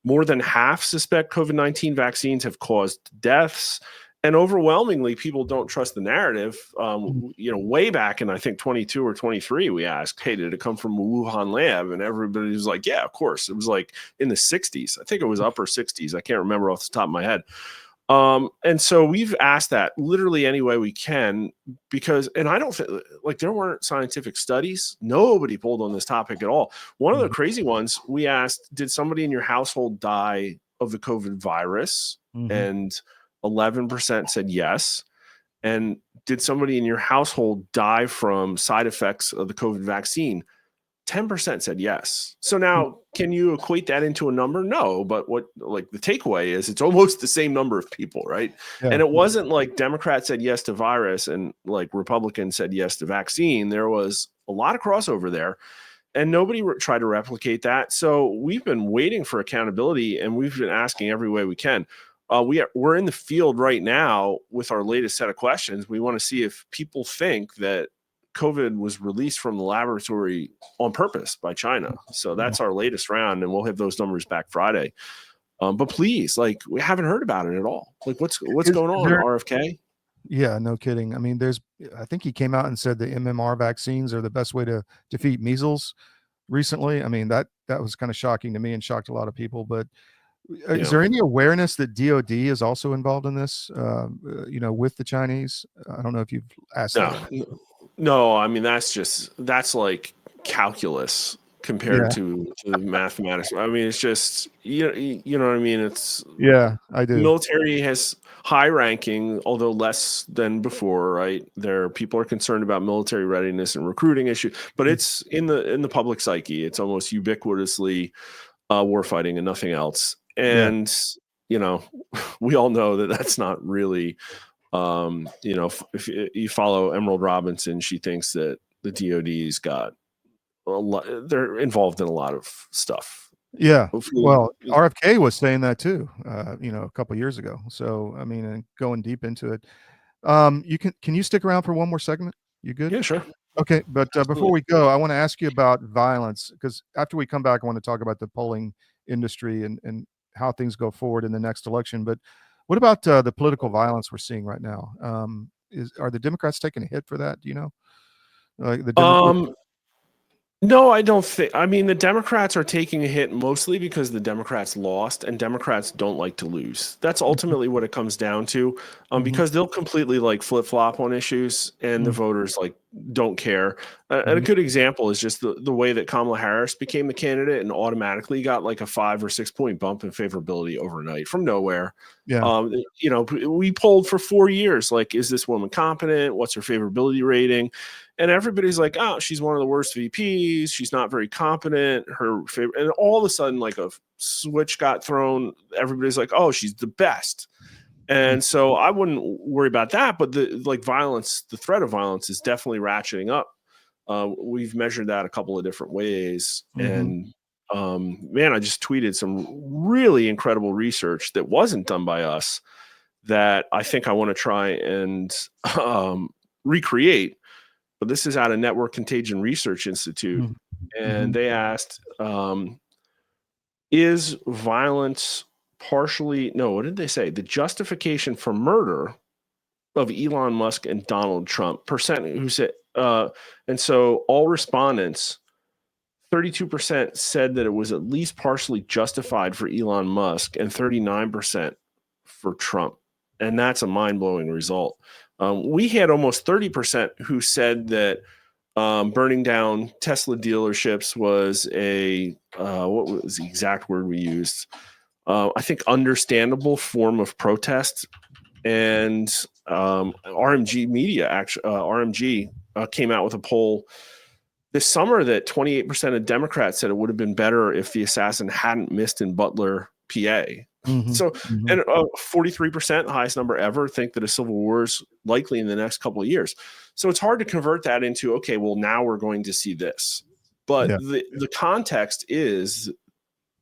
More than half suspect COVID-19 vaccines have caused deaths. And overwhelmingly, people don't trust the narrative. Way back in, I think, 22 or 23, we asked, hey, did it come from a Wuhan lab? And everybody was like, yeah, of course. It was like in the 60s. I think it was upper 60s. I can't remember off the top of my head. And so we've asked that literally any way we can, because, and I don't think, like, there weren't scientific studies. Nobody pulled on this topic at all. One of the crazy ones, we asked, did somebody in your household die of the COVID virus? And 11% said yes. And did somebody in your household die from side effects of the COVID vaccine? 10% said yes. So now, can you equate that into a number? No, but what, like, the takeaway is it's almost the same number of people, right? Yeah. And it wasn't like Democrats said yes to virus and like Republicans said yes to vaccine. There was a lot of crossover there, and nobody tried to replicate that. So we've been waiting for accountability, and we've been asking every way we can. We're in the field right now with our latest set of questions. We want to see if people think that COVID was released from the laboratory on purpose by China. So that's our latest round, and we'll have those numbers back Friday. But please, like, we haven't heard about it at all. Like, what's going on, RFK? Yeah, no kidding. I mean, I think he came out and said the MMR vaccines are the best way to defeat measles recently. I mean, that was kind of shocking to me and shocked a lot of people. But is there any awareness that DOD is also involved in this, with the Chinese? I don't know if you've asked that. No, I mean, that's like calculus compared to mathematics. I mean, it's just, you know what I mean? It's, yeah, I do. Military has high ranking, although less than before, right? People are concerned about military readiness and recruiting issues, but it's in the public psyche. It's almost ubiquitously war fighting and nothing else. And, we all know that that's not really, if you follow Emerald Robinson, she thinks that the DOD's got a lot, they're involved in a lot of stuff. Yeah. Well, RFK was saying that too, a couple of years ago. So, I mean, and going deep into it, can you stick around for one more segment? You good? Yeah, sure. Okay. But before we go, I want to ask you about violence, because after we come back, I want to talk about the polling industry and how things go forward in the next election. But what about the political violence we're seeing right now? Are the Democrats taking a hit for that? Do you know? No, I don't think. I mean, the Democrats are taking a hit mostly because the Democrats lost, and Democrats don't like to lose. That's ultimately what it comes down to, because they'll completely like flip-flop on issues, and the voters like don't care. And a good example is just the way that Kamala Harris became the candidate and automatically got like a 5 or 6 point bump in favorability overnight from nowhere. Yeah. We polled for 4 years. Like, is this woman competent? What's her favorability rating? And everybody's like, oh, she's one of the worst VPs. She's not very competent. And all of a sudden, like, a switch got thrown. Everybody's like, oh, she's the best. And so I wouldn't worry about that. But the threat of violence is definitely ratcheting up. We've measured that a couple of different ways. And I just tweeted some really incredible research that wasn't done by us that I think I want to try and recreate. But this is out of Network Contagion Research Institute. And they asked, is violence what did they say? The justification for murder of Elon Musk and Donald Trump, who said, and so all respondents, 32% said that it was at least partially justified for Elon Musk and 39% for Trump. And that's a mind-blowing result. We had almost 30% who said that burning down Tesla dealerships was what was the exact word we used? I think understandable form of protest. And RMG Media, RMG came out with a poll this summer that 28% of Democrats said it would have been better if the assassin hadn't missed in Butler, PA. So, and 43%, the highest number ever, think that a civil war is likely in the next couple of years. So it's hard to convert that into, okay, well, now we're going to see this. But the context is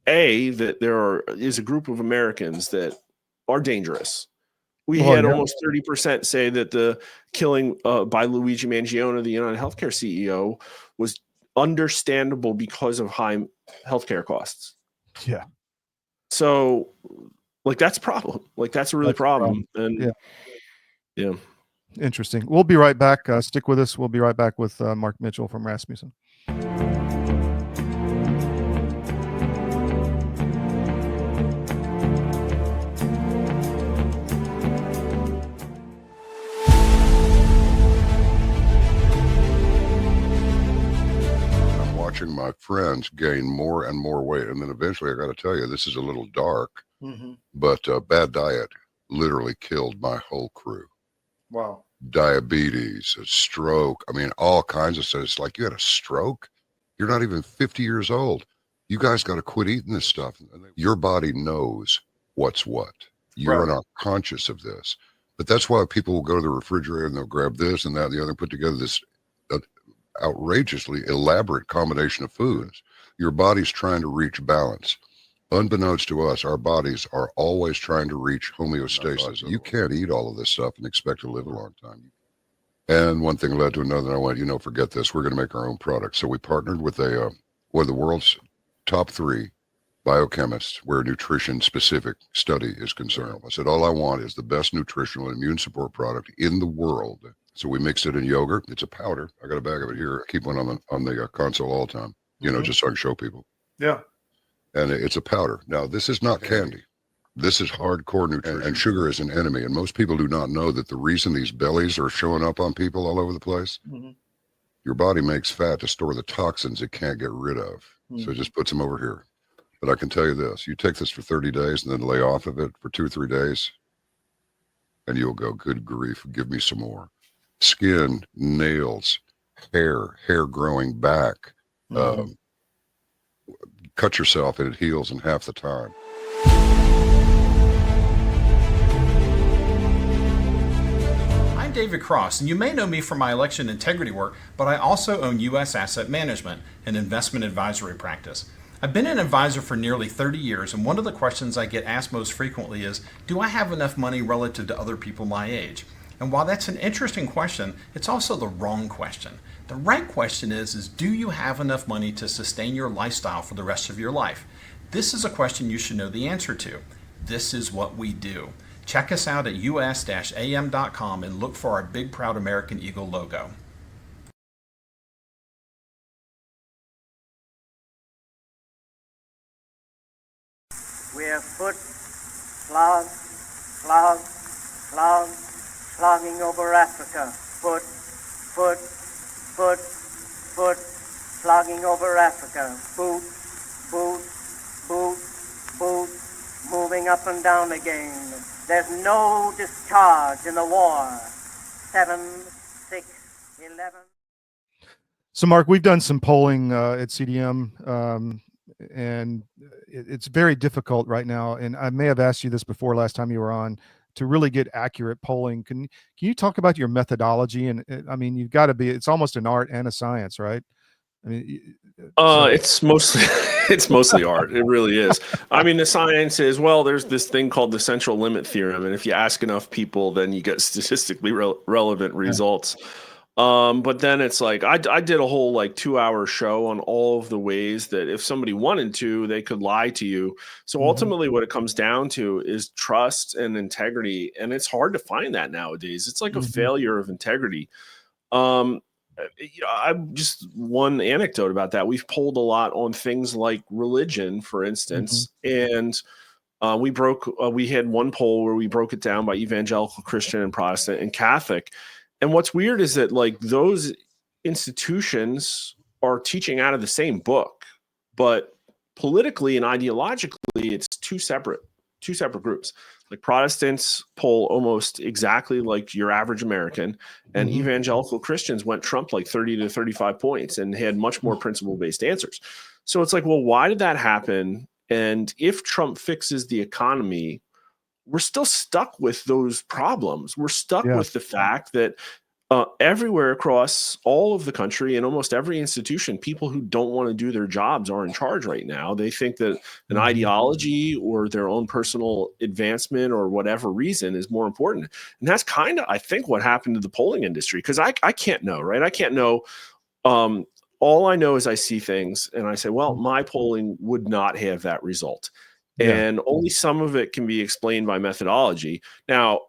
that there is a group of Americans that are dangerous. We Well, had yeah. almost 30% say that the killing by Luigi Mangione, the United Healthcare CEO, was understandable because of high healthcare costs. Yeah. So, like, that's a problem. Like, that's a really problem. And yeah. Interesting. We'll be right back. Stick with us. We'll be right back with Mark Mitchell from Rasmussen. Watching my friends gain more and more weight. And then eventually, I got to tell you, this is a little dark, but bad diet literally killed my whole crew. Wow. Diabetes, a stroke. I mean, all kinds of stuff. It's like, you had a stroke? You're not even 50 years old. You guys got to quit eating this stuff. Your body knows what's what. You are not conscious of this. But that's why people will go to the refrigerator and they'll grab this and that and the other and put together this outrageously elaborate combination of foods. Your body's trying to reach balance. Unbeknownst to us, our bodies are always trying to reach homeostasis. You can't eat all of this stuff and expect to live a long time. And one thing led to another, and I went, forget this. We're going to make our own product. So we partnered with one of the world's top 3 biochemists where nutrition specific study is concerned. I said, all I want is the best nutritional and immune support product in the world. So we mixed it in yogurt. It's a powder. I got a bag of it here. I keep one on the console all the time, just so I can show people. Yeah. And it's a powder. Now, this is not candy. This is hardcore nutrition. And sugar is an enemy. And most people do not know that the reason these bellies are showing up on people all over the place, your body makes fat to store the toxins it can't get rid of. So it just puts them over here. But I can tell you this, you take this for 30 days and then lay off of it for 2 or 3 days, and you'll go, good grief, give me some more. Skin, nails, hair growing back. Cut yourself and it heals in half the time. I'm David Cross, and you may know me from my election integrity work, but I also own U.S. Asset Management, an investment advisory practice. I've been an advisor for nearly 30 years, and one of the questions I get asked most frequently is, do I have enough money relative to other people my age? And while that's an interesting question, it's also the wrong question. The right question is do you have enough money to sustain your lifestyle for the rest of your life? This is a question you should know the answer to. This is what we do. Check us out at us-am.com and look for our big proud American Eagle logo. We have foot, slogging over Africa. Foot, slogging over Africa. Boot, moving up and down again. There's no discharge in the war. 7, 6, 11. So, Mark, we've done some polling at CDM, and it's very difficult right now. And I may have asked you this before last time you were on, to really get accurate polling. Can you talk about your methodology? And I mean, you've got to be, it's almost an art and a science, right? I mean, it's mostly art. It really is. I mean, the science is, well, there's this thing called the central limit theorem. And if you ask enough people, then you get statistically relevant results. But then it's like, I did a whole 2-hour show on all of the ways that if somebody wanted to, they could lie to you. So ultimately what it comes down to is trust and integrity. And it's hard to find that nowadays. It's like a failure of integrity. I'm just one anecdote about that. We've polled a lot on things like religion, for instance, and we had one poll where we broke it down by evangelical, Christian, and Protestant and Catholic. And what's weird is that those institutions are teaching out of the same book, but politically and ideologically, it's two separate groups. Like Protestants poll almost exactly like your average American, and evangelical Christians went Trump 30 to 35 points and had much more principle-based answers. So it's like, well, why did that happen? And if Trump fixes the economy, we're still stuck with those problems. We're stuck with the fact that everywhere across all of the country and almost every institution, people who don't want to do their jobs are in charge right now. They think that an ideology or their own personal advancement or whatever reason is more important. And that's kind of, I think, what happened to the polling industry, because I can't know, right? I can't know. All I know is I see things and I say, well, my polling would not have that result. And only some of it can be explained by methodology. Now,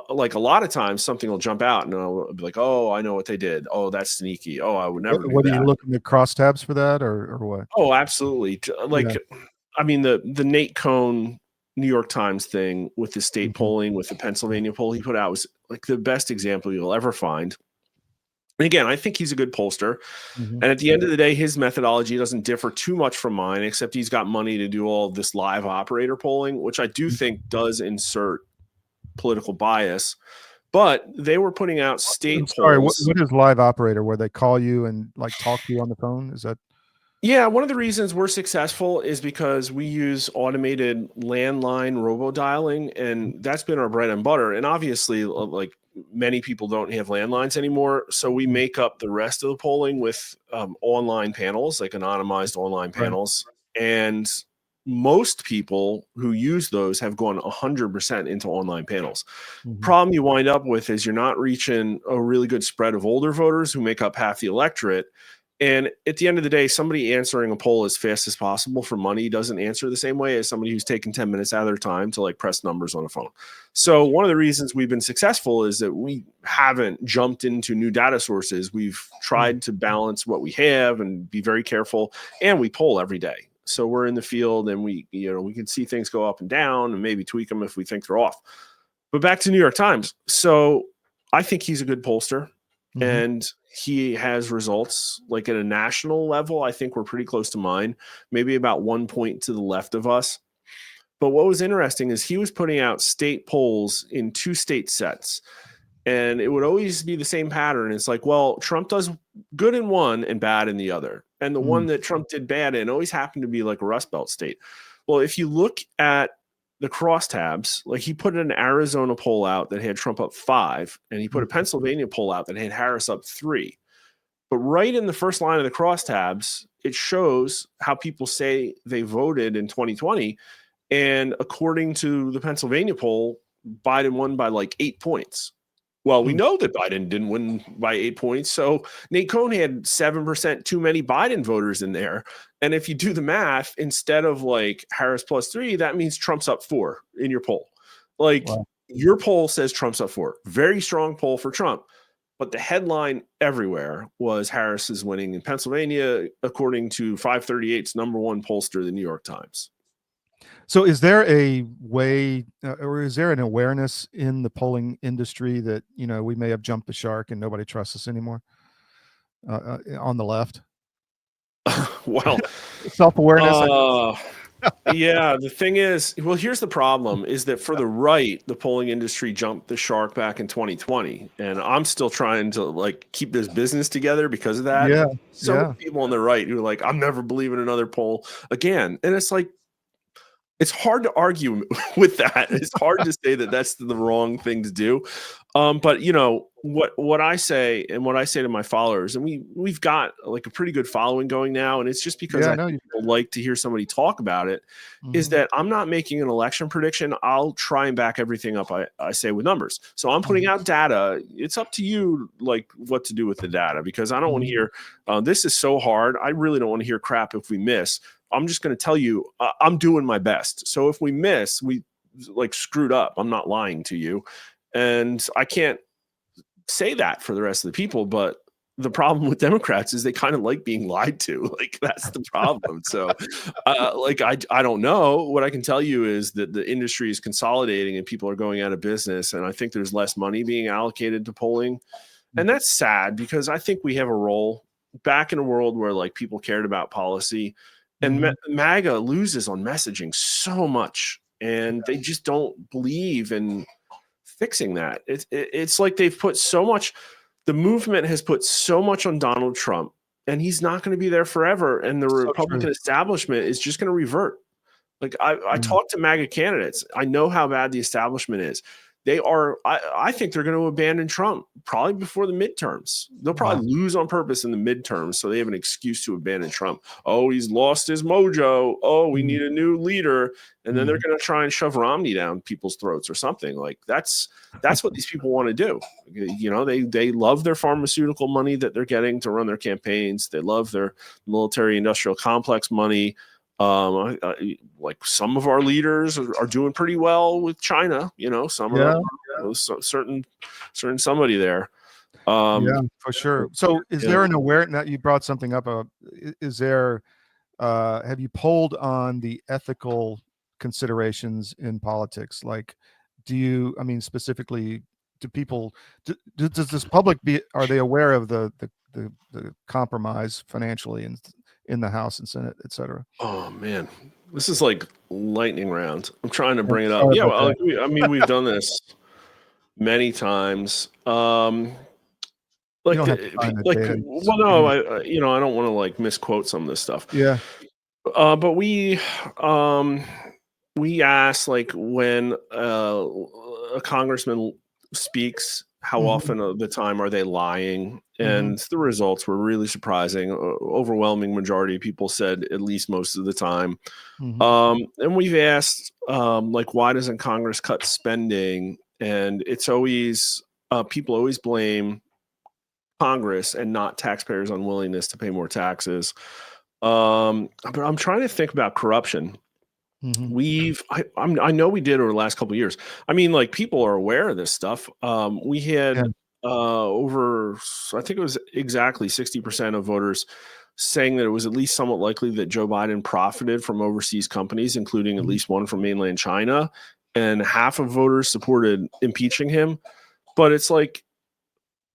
like a lot of times something will jump out and I'll be like, oh, I know what they did. Oh, that's sneaky. Oh, I would never do What that. are you looking at crosstabs for that or what? Oh, absolutely. I mean, the Nate Cohn New York Times thing with the state polling, with the Pennsylvania poll he put out was like the best example you'll ever find. And again, I think he's a good pollster. And at the end of the day, his methodology doesn't differ too much from mine, except he's got money to do all this live operator polling, which I do think does insert political bias. But they were putting out state polls. What is live operator, where they call you and like talk to you on the phone? Is that? Yeah, one of the reasons we're successful is because we use automated landline robodialing, and that's been our bread and butter. And obviously, like many people don't have landlines anymore, so we make up the rest of the polling with online panels, like anonymized online panels. And most people who use those have gone 100% into online panels. Problem you wind up with is you're not reaching a really good spread of older voters who make up half the electorate. And at the end of the day, somebody answering a poll as fast as possible for money doesn't answer the same way as somebody who's taken 10 minutes out of their time to like press numbers on a phone. So one of the reasons we've been successful is that we haven't jumped into new data sources. We've tried to balance what we have and be very careful, and we poll every day. So we're in the field and we can see things go up and down and maybe tweak them if we think they're off. But back to New York Times. So I think he's a good pollster. And he has results like at a national level. I think we're pretty close to mine, maybe about 1 point to the left of us. But what was interesting is he was putting out state polls in 2 state sets, and it would always be the same pattern. It's like, well, Trump does good in one and bad in the other. And the one that Trump did bad in always happened to be like a Rust Belt state. Well, if you look at the crosstabs, like he put an Arizona poll out that had Trump up 5, and he put a Pennsylvania poll out that had Harris up 3. But right in the first line of the crosstabs, it shows how people say they voted in 2020. And according to the Pennsylvania poll, Biden won by like 8 points. Well, we know that Biden didn't win by 8 points. So Nate Cohn had 7% too many Biden voters in there. And if you do the math, instead of like Harris plus 3, that means Trump's up 4 in your poll. Like your poll says Trump's up 4. Very strong poll for Trump. But the headline everywhere was Harris is winning in Pennsylvania, according to 538's #1 pollster, the New York Times. So is there a way or is there an awareness in the polling industry that, we may have jumped the shark and nobody trusts us anymore on the left? Well, self-awareness. Yeah, the thing is, well, here's the problem is that for the right, the polling industry jumped the shark back in 2020. And I'm still trying to like keep this business together because of that. Yeah. Many people on the right who are like, I'm never believing another poll again. And it's like, it's hard to argue with that. It's hard to say that that's the wrong thing to do. But what I say and what I say to my followers, and we've got like a pretty good following going now, and it's just because I like to hear somebody talk about it, is that I'm not making an election prediction. I'll try and back everything up I say with numbers. So I'm putting out data. It's up to you like what to do with the data, because I don't want to hear this is so hard. I really don't want to hear crap if we miss. I'm just going to tell you, I'm doing my best. So if we miss, we like screwed up. I'm not lying to you. And I can't say that for the rest of the people. But the problem with Democrats is they kind of like being lied to. Like that's the problem. So I don't know. What I can tell you is that the industry is consolidating and people are going out of business. And I think there's less money being allocated to polling. And that's sad because I think we have a role back in a world where like people cared about policy. And MAGA loses on messaging so much, and they just don't believe in fixing that. It's like they've put so much, the movement has put so much on Donald Trump, and he's not going to be there forever. And the Republican establishment is just going to revert. Like I talk to MAGA candidates. I know how bad the establishment is. they are, I think they're going to abandon Trump probably before the midterms. They'll probably lose on purpose in the midterms, so they have an excuse to abandon Trump. Oh, he's lost his mojo. Oh, we need a new leader. And then they're going to try and shove Romney down people's throats or something. Like that's what these people want to do. You know, they love their pharmaceutical money that they're getting to run their campaigns. They love their military industrial complex money. Like some of our leaders are doing pretty well with China, you know, some of them, you know, certain somebody there. Yeah, for sure. So is there an awareness that you brought something up? Is there, have you polled on the ethical considerations in politics? Like, I mean, specifically to people, does this public are they aware of the compromise financially in the House and Senate, et cetera? Oh man, this is like lightning round. I'm trying to bring it up. Yeah, well, I mean, we've done this many times. Well, no, you know, I don't want to like misquote some of this stuff. Yeah. But we asked, like, when a congressman speaks, how often of the time are they lying? And the results were really surprising. Overwhelming majority of people said at least most of the time. And we've asked, like, why doesn't Congress cut spending? And it's always, people always blame Congress and not taxpayers' unwillingness to pay more taxes. But I'm trying to think about corruption. I know we did over the last couple of years. I mean, like, people are aware of this stuff. We had over, I think it was exactly 60% of voters saying that it was at least somewhat likely that Joe Biden profited from overseas companies, including at least one from mainland China. And half of voters supported impeaching him. But it's like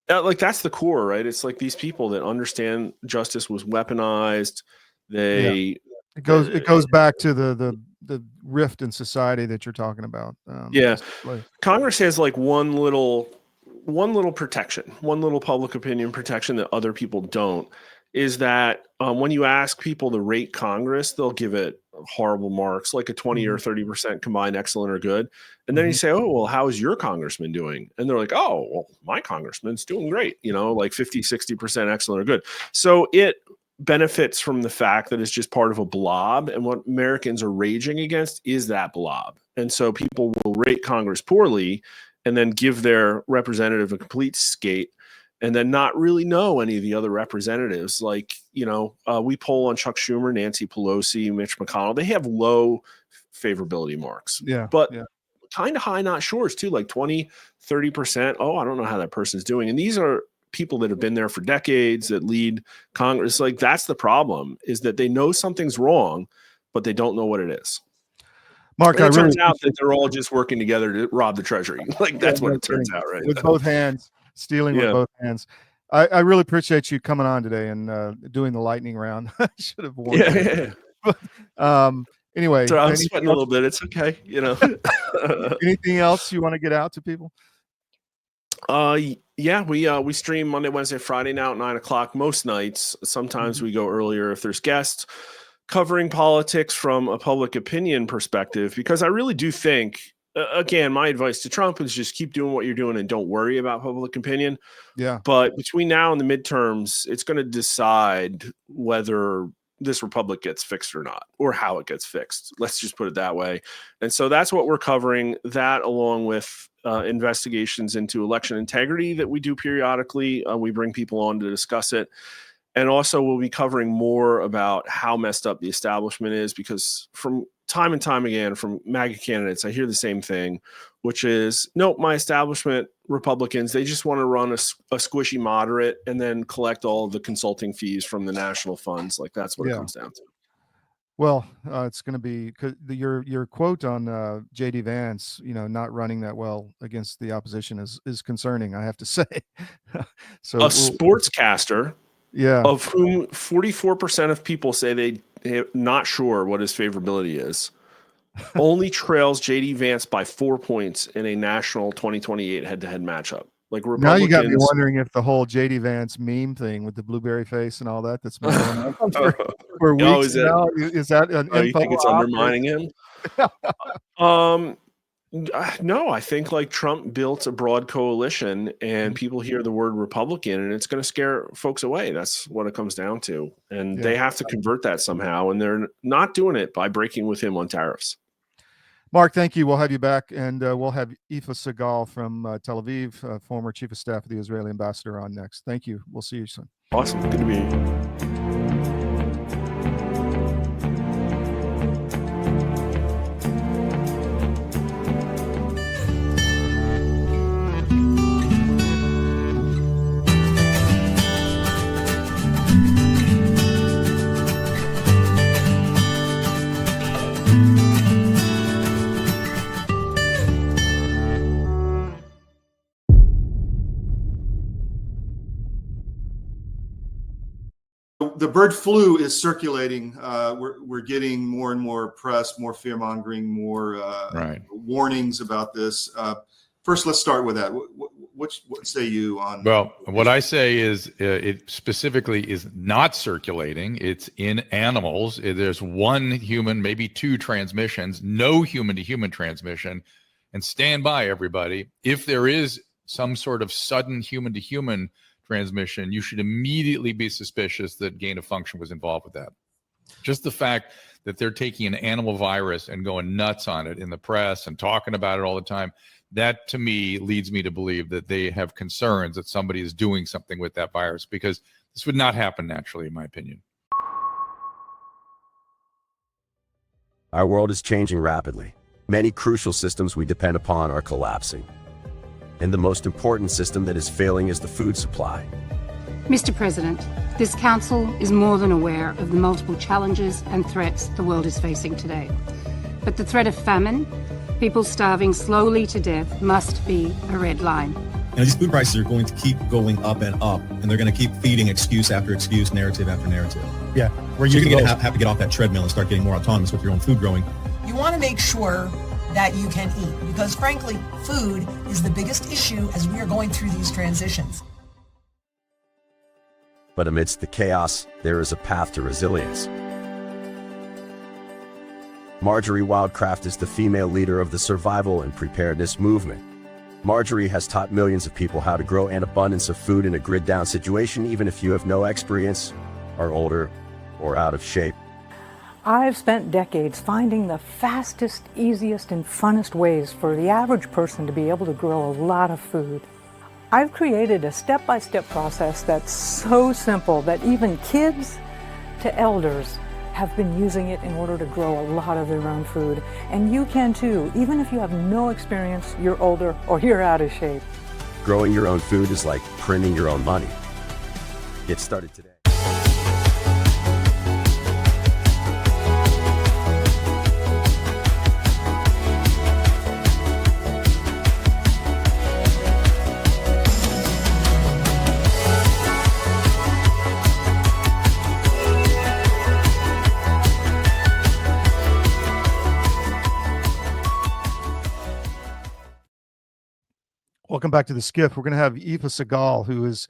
that's the core, right? It's like these people that understand justice was weaponized. It goes back to the rift in society that you're talking about. Congress has like one little protection, one little public opinion protection that other people don't, is that when you ask people to rate Congress, they'll give it horrible marks, like a 20 or 30% combined excellent or good. And then you say, oh, well, how is your congressman doing? And they're like, oh, well, my congressman's doing great, you know, like 50, 60% excellent or good. So it benefits from the fact that it's just part of a blob. And what Americans are raging against is that blob. And so people will rate Congress poorly and then give their representative a complete skate and then not really know any of the other representatives. Like, you know, we poll on Chuck Schumer, Nancy Pelosi, Mitch McConnell. They have low favorability marks, but kind of high not sure's too, like 20, 30%. Oh, I don't know how that person's doing. And these are people that have been there for decades that lead Congress. Like, that's the problem, is that they know something's wrong, but they don't know what it is. Mark, it turns out that they're all just working together to rob the treasury. Like, that's what it turns out, right? With both hands, stealing with both hands. I really appreciate you coming on today and doing the lightning round. I should have warned you. Anyway, so I'm sweating a little bit. It's okay, you know. Anything else you want to get out to people? Yeah, we stream Monday, Wednesday, Friday now at 9:00 most nights. Sometimes we go earlier if there's guests, covering politics from a public opinion perspective, because I really do think, again, my advice to Trump is just keep doing what you're doing and don't worry about public opinion. Yeah. But between now and the midterms, it's going to decide whether this republic gets fixed or not, or how it gets fixed. Let's just put it that way. And so that's what we're covering, that along with investigations into election integrity that we do periodically. We bring people on to discuss it. And also we'll be covering more about how messed up the establishment is, because from time and time again from MAGA candidates, I hear the same thing, which is, nope, my establishment Republicans, they just want to run a squishy moderate and then collect all of the consulting fees from the national funds. Like, that's what it comes down to. Well, it's going to be, cause your quote on J.D. Vance, you know, not running that well against the opposition is concerning, I have to say. So a sportscaster, of whom 44% of people say they're not sure what his favorability is, only trails J.D. Vance by 4 points in a national 2028 head-to-head matchup. Like, Republicans, now you got me wondering if the whole J.D. Vance meme thing with the blueberry face and all that's been going on for weeks now. Is that an you think it's undermining him? No, I think like Trump built a broad coalition and people hear the word Republican and it's going to scare folks away. That's what it comes down to. And they have to convert that somehow. And they're not doing it by breaking with him on tariffs. Mark, thank you. We'll have you back. And we'll have Yifa Segal from Tel Aviv, former chief of staff of the Israeli ambassador, on next. Thank you. We'll see you soon. Awesome. Good to be here. The bird flu is circulating. We're getting more and more press, more fear mongering, more warnings about this. First, let's start with that. What say you on? Well, what I say is it specifically is not circulating. It's in animals. There's one human, maybe two transmissions, no human-to-human transmission. And stand by, everybody. If there is some sort of sudden human-to-human transmission, you should immediately be suspicious that gain of function was involved with that. Just the fact that they're taking an animal virus and going nuts on it in the press and talking about it all the time, that to me leads me to believe that they have concerns that somebody is doing something with that virus, because this would not happen naturally, in my opinion. Our world is changing rapidly. Many crucial systems we depend upon are collapsing. And the most important system that is failing is the food supply. Mr. President, this Council is more than aware of the multiple challenges and threats the world is facing today. But the threat of famine, people starving slowly to death, must be a red line. These food prices are going to keep going up and up, and they're going to keep feeding excuse after excuse, narrative after narrative. Yeah, so you're going to have to get off that treadmill and start getting more autonomous with your own food growing. You want to make sure that you can eat, because frankly, food is the biggest issue as we are going through these transitions. But amidst the chaos, there is a path to resilience. Marjorie Wildcraft is the female leader of the survival and preparedness movement. Marjorie has taught millions of people how to grow an abundance of food in a grid-down situation, even if you have no experience, are older, or out of shape. I've spent decades finding the fastest, easiest, and funnest ways for the average person to be able to grow a lot of food. I've created a step-by-step process that's so simple that even kids to elders have been using it in order to grow a lot of their own food. And you can too, even if you have no experience, you're older, or you're out of shape. Growing your own food is like printing your own money. Get started today. Welcome back to the SCIF. We're going to have Yifa Segal, who is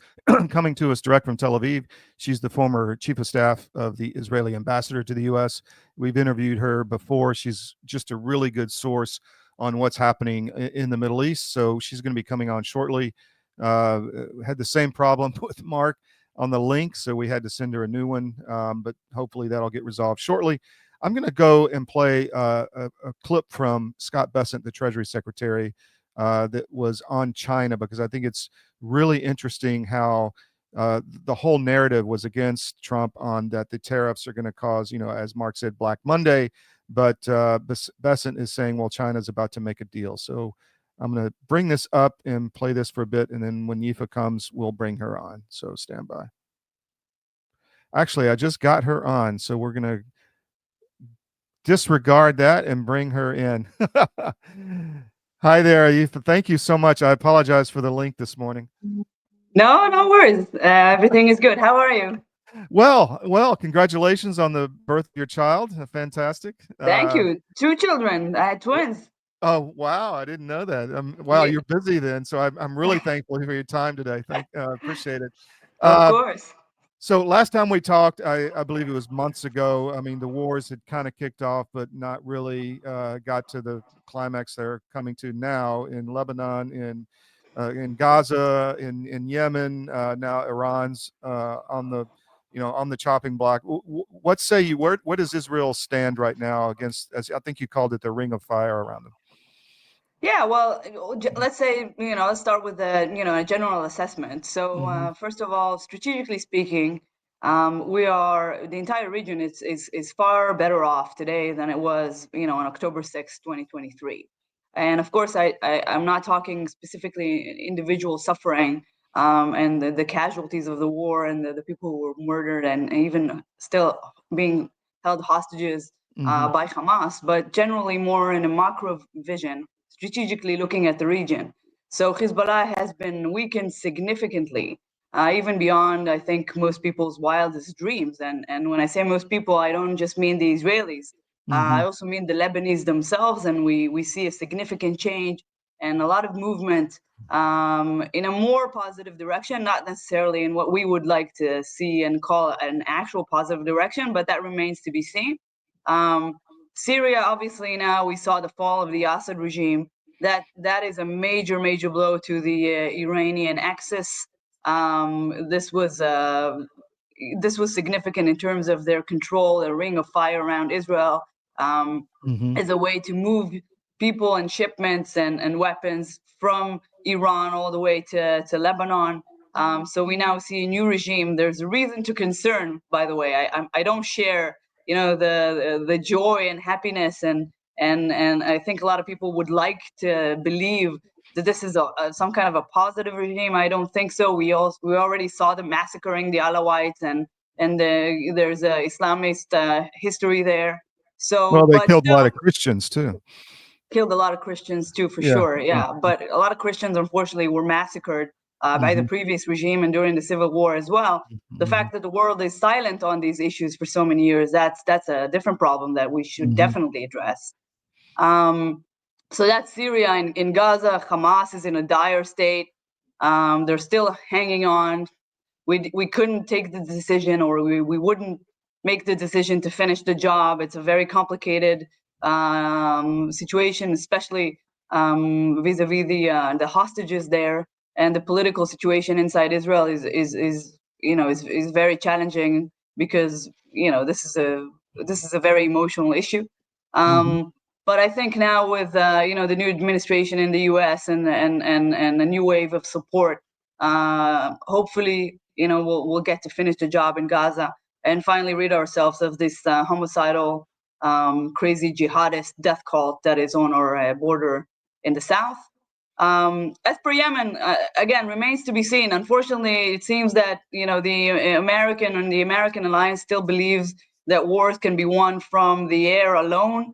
coming to us direct from Tel Aviv. She's the former chief of staff of the Israeli ambassador to the U.S. We've interviewed her before. She's just a really good source on what's happening in the Middle East. So she's going to be coming on shortly. Had the same problem with Mark on the link, so we had to send her a new one, but hopefully that'll get resolved shortly. I'm going to go and play a clip from Scott Bessent, the Treasury Secretary, that was on China, because I think it's really interesting how the whole narrative was against Trump on that the tariffs are going to cause, as Mark said, Black Monday. But Bessent is saying, well, China's about to make a deal. So I'm going to bring this up and play this for a bit. And then when Yifa comes, we'll bring her on. So stand by. Actually, I just got her on. So we're going to disregard that and bring her in. Hi there, Yifa. Thank you so much. I apologize for the link this morning. No worries. Everything is good. How are you? Well, congratulations on the birth of your child. Fantastic. Thank you. 2 children. I had twins. Oh, wow. I didn't know that. Wow, you're busy then. So I'm really thankful for your time today. Appreciate it. Of course. So last time we talked, I believe it was months ago. I mean, the wars had kind of kicked off, but not really got to the climax they're coming to now in Lebanon, in Gaza, in Yemen. Now Iran's on the, on the chopping block. What say you? Where does Israel stand right now against, as I think you called it, the ring of fire around them? Yeah, well, let's say, let's start with a general assessment. So, first of all, strategically speaking, the entire region is far better off today than it was, on October 6th, 2023. And of course, I'm not talking specifically individual suffering and the casualties of the war and the people who were murdered and even still being held hostages by Hamas, but generally more in a macro vision, strategically looking at the region. So Hezbollah has been weakened significantly, even beyond, I think, most people's wildest dreams. And when I say most people, I don't just mean the Israelis. I also mean the Lebanese themselves, and we see a significant change and a lot of movement in a more positive direction, not necessarily in what we would like to see and call an actual positive direction, but that remains to be seen. Syria, obviously, now we saw the fall of the Assad regime. That is a major blow to the Iranian axis. This was significant in terms of their control, a ring of fire around Israel, as a way to move people and shipments and weapons from Iran all the way to Lebanon. So we now see a new regime. There's a reason to concern, by the way. I don't share the joy and happiness and I think a lot of people would like to believe that this is some kind of a positive regime. I don't think so. We already saw them massacring the Alawites and there's a Islamist history there. So well, they killed a lot of Christians too. Killed a lot of Christians too, for sure. Yeah, but a lot of Christians unfortunately were massacred by the previous regime and during the civil war as well. The fact that the world is silent on these issues for so many years, that's a different problem that we should definitely address. So that's Syria. In Gaza, Hamas is in a dire state. They're still hanging on. We couldn't take the decision, or we wouldn't make the decision to finish the job. It's a very complicated situation, especially vis-a-vis the hostages there, and the political situation inside Israel is very challenging because this is a very emotional issue. But I think now with the new administration in the U.S. and a new wave of support, hopefully we'll get to finish the job in Gaza and finally rid ourselves of this homicidal, crazy jihadist death cult that is on our border in the south. As per Yemen, again, remains to be seen. Unfortunately, it seems that the American alliance still believes that wars can be won from the air alone.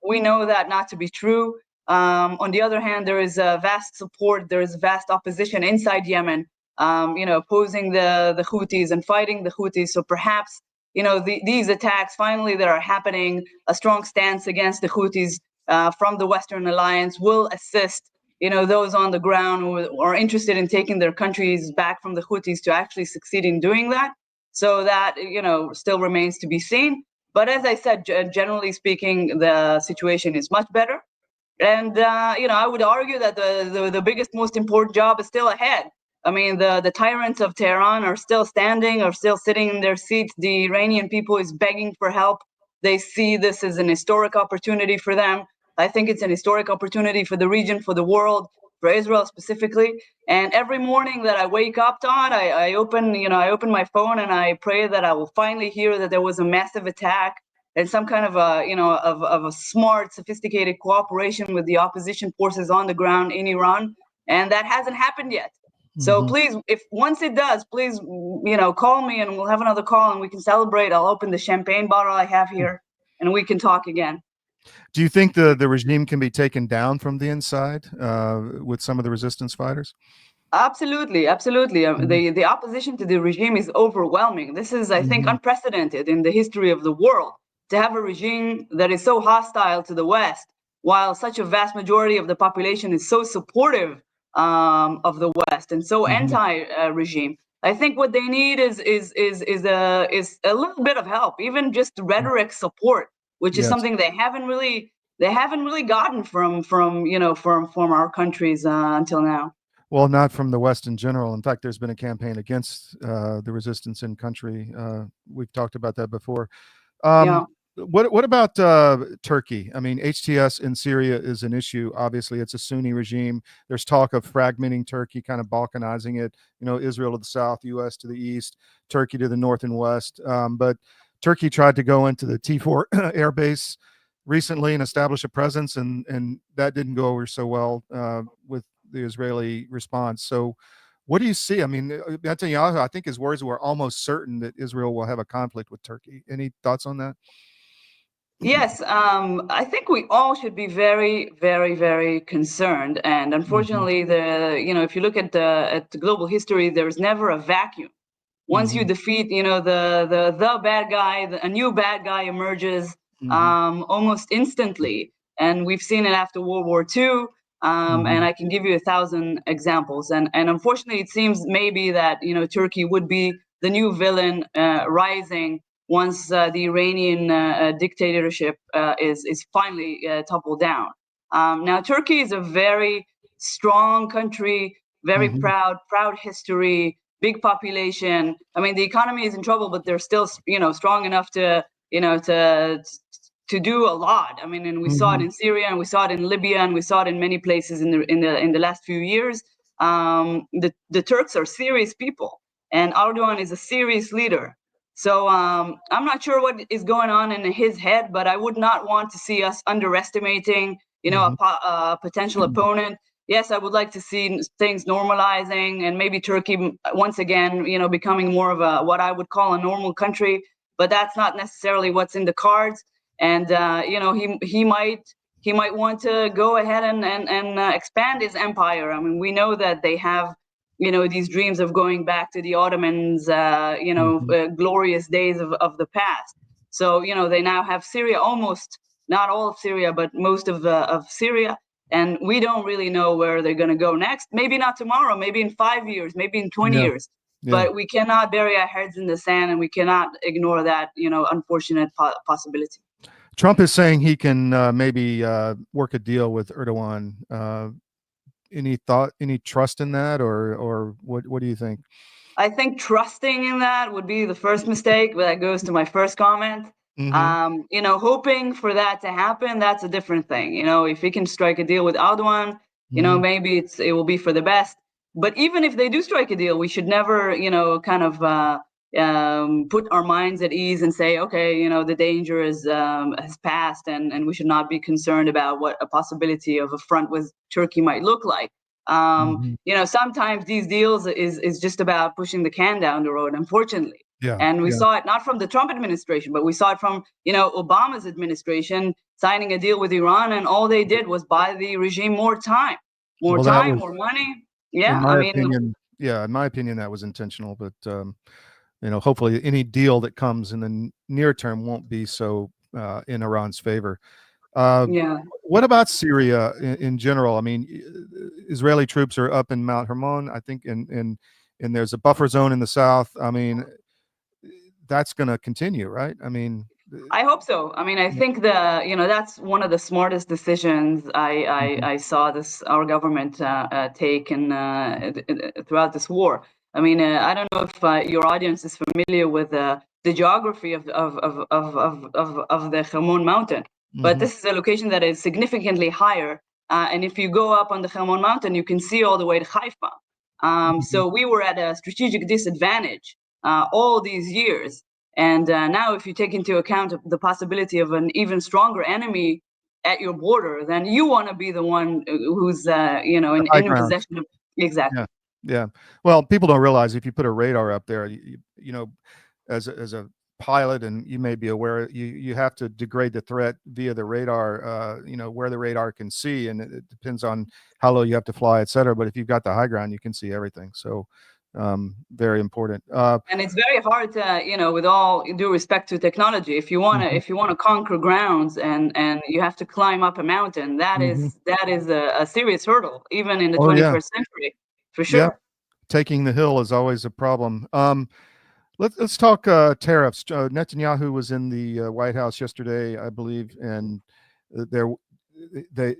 We know that not to be true. On the other hand, there is vast support, there is vast opposition inside Yemen, opposing the Houthis and fighting the Houthis. So perhaps, these attacks finally that are happening, a strong stance against the Houthis from the Western Alliance will assist, those on the ground who are interested in taking their countries back from the Houthis to actually succeed in doing that. So that, still remains to be seen. But as I said, generally speaking, the situation is much better. And, I would argue that the biggest, most important job is still ahead. I mean, the tyrants of Tehran are still standing, are still sitting in their seats. The Iranian people is begging for help. They see this as an historic opportunity for them. I think it's an historic opportunity for the region, for the world, for Israel specifically. And every morning that I wake up, Todd, I open my phone and I pray that I will finally hear that there was a massive attack and some kind of a smart, sophisticated cooperation with the opposition forces on the ground in Iran. And that hasn't happened yet. So please, if once it does, please, call me and we'll have another call and we can celebrate. I'll open the champagne bottle I have here and we can talk again. Do you think the regime can be taken down from the inside with some of the resistance fighters? Absolutely. The opposition to the regime is overwhelming. This is, I think, unprecedented in the history of the world, to have a regime that is so hostile to the West, while such a vast majority of the population is so supportive of the West and so anti-regime. I think what they need is a little bit of help, even just rhetoric support, which is Yes. something they haven't really gotten from our countries until now. Well, not from the West in general. In fact, there's been a campaign against the resistance in country. We've talked about that before. Yeah. What about Turkey? I mean, HTS in Syria is an issue. Obviously, it's a Sunni regime. There's talk of fragmenting Turkey, kind of balkanizing it. You know, Israel to the south, U.S. to the east, Turkey to the north and west. But Turkey tried to go into the T4 air base recently and establish a presence, and that didn't go over so well with the Israeli response. So what do you see? I mean, Netanyahu, I think his words were almost certain that Israel will have a conflict with Turkey. Any thoughts on that? Yes, I think we all should be very, very, very concerned. And unfortunately, if you look at the global history, there's never a vacuum. Once you defeat, the bad guy, a new bad guy emerges almost instantly. And we've seen it after World War II. And I can give you 1,000 examples. And unfortunately, it seems maybe that, Turkey would be the new villain rising once the Iranian dictatorship is finally toppled down. Now, Turkey is a very strong country, very proud history, big population. I mean, the economy is in trouble, but they're still, strong enough to do a lot. I mean, and we saw it in Syria, and we saw it in Libya, and we saw it in many places in the last few years. The Turks are serious people, and Erdogan is a serious leader. So I'm not sure what is going on in his head, but I would not want to see us underestimating, a potential opponent. Yes, I would like to see things normalizing and maybe Turkey once again, becoming more of what I would call a normal country. But that's not necessarily what's in the cards. And he might want to go ahead and expand his empire. I mean, we know that they have these dreams of going back to the Ottomans, glorious days of the past. So, they now have Syria, almost not all of Syria, but most of Syria. And we don't really know where they're going to go next. Maybe not tomorrow, maybe in 5 years, maybe in 20 years. But we cannot bury our heads in the sand, and we cannot ignore that, unfortunate possibility. Trump is saying he can maybe work a deal with Erdogan. Any trust in that, or what do you think? I think trusting in that would be the first mistake, but that goes to my first comment. Hoping for that to happen, that's a different thing. If he can strike a deal with Erdogan, maybe it will be for the best. But even if they do strike a deal, we should never, put our minds at ease and say, okay, the danger has passed, and we should not be concerned about what a possibility of a front with Turkey might look like. Sometimes these deals is just about pushing the can down the road, unfortunately. And we saw it not from the Trump administration, but we saw it from, Obama's administration signing a deal with Iran, and all they did was buy the regime more time, more money. Yeah, in my opinion, that was intentional. But hopefully, any deal that comes in the near term won't be so in Iran's favor. What about Syria in general? I mean, Israeli troops are up in Mount Hermon, I think, and there's a buffer zone in the south. I mean, that's going to continue, right? I mean, I hope so. I mean, I think that's one of the smartest decisions I saw our government take throughout this war. I mean, I don't know if your audience is familiar with the geography of the Hermon mountain, but this is a location that is significantly higher. And if you go up on the Hermon mountain, you can see all the way to Haifa. So we were at a strategic disadvantage all these years. And now if you take into account the possibility of an even stronger enemy at your border, then you want to be the one who's, in possession of. Exactly. Yeah. Well, people don't realize if you put a radar up there, as a pilot, and you may be aware, you have to degrade the threat via the radar, where the radar can see, and it depends on how low you have to fly, et cetera. But if you've got the high ground, you can see everything. So very important. And it's very hard to, with all due respect to technology, if you want to conquer grounds and you have to climb up a mountain, that is a serious hurdle, even in the 21st century, for sure. taking the hill is always a problem. Let's talk tariffs. Netanyahu was in the White House yesterday, I believe, and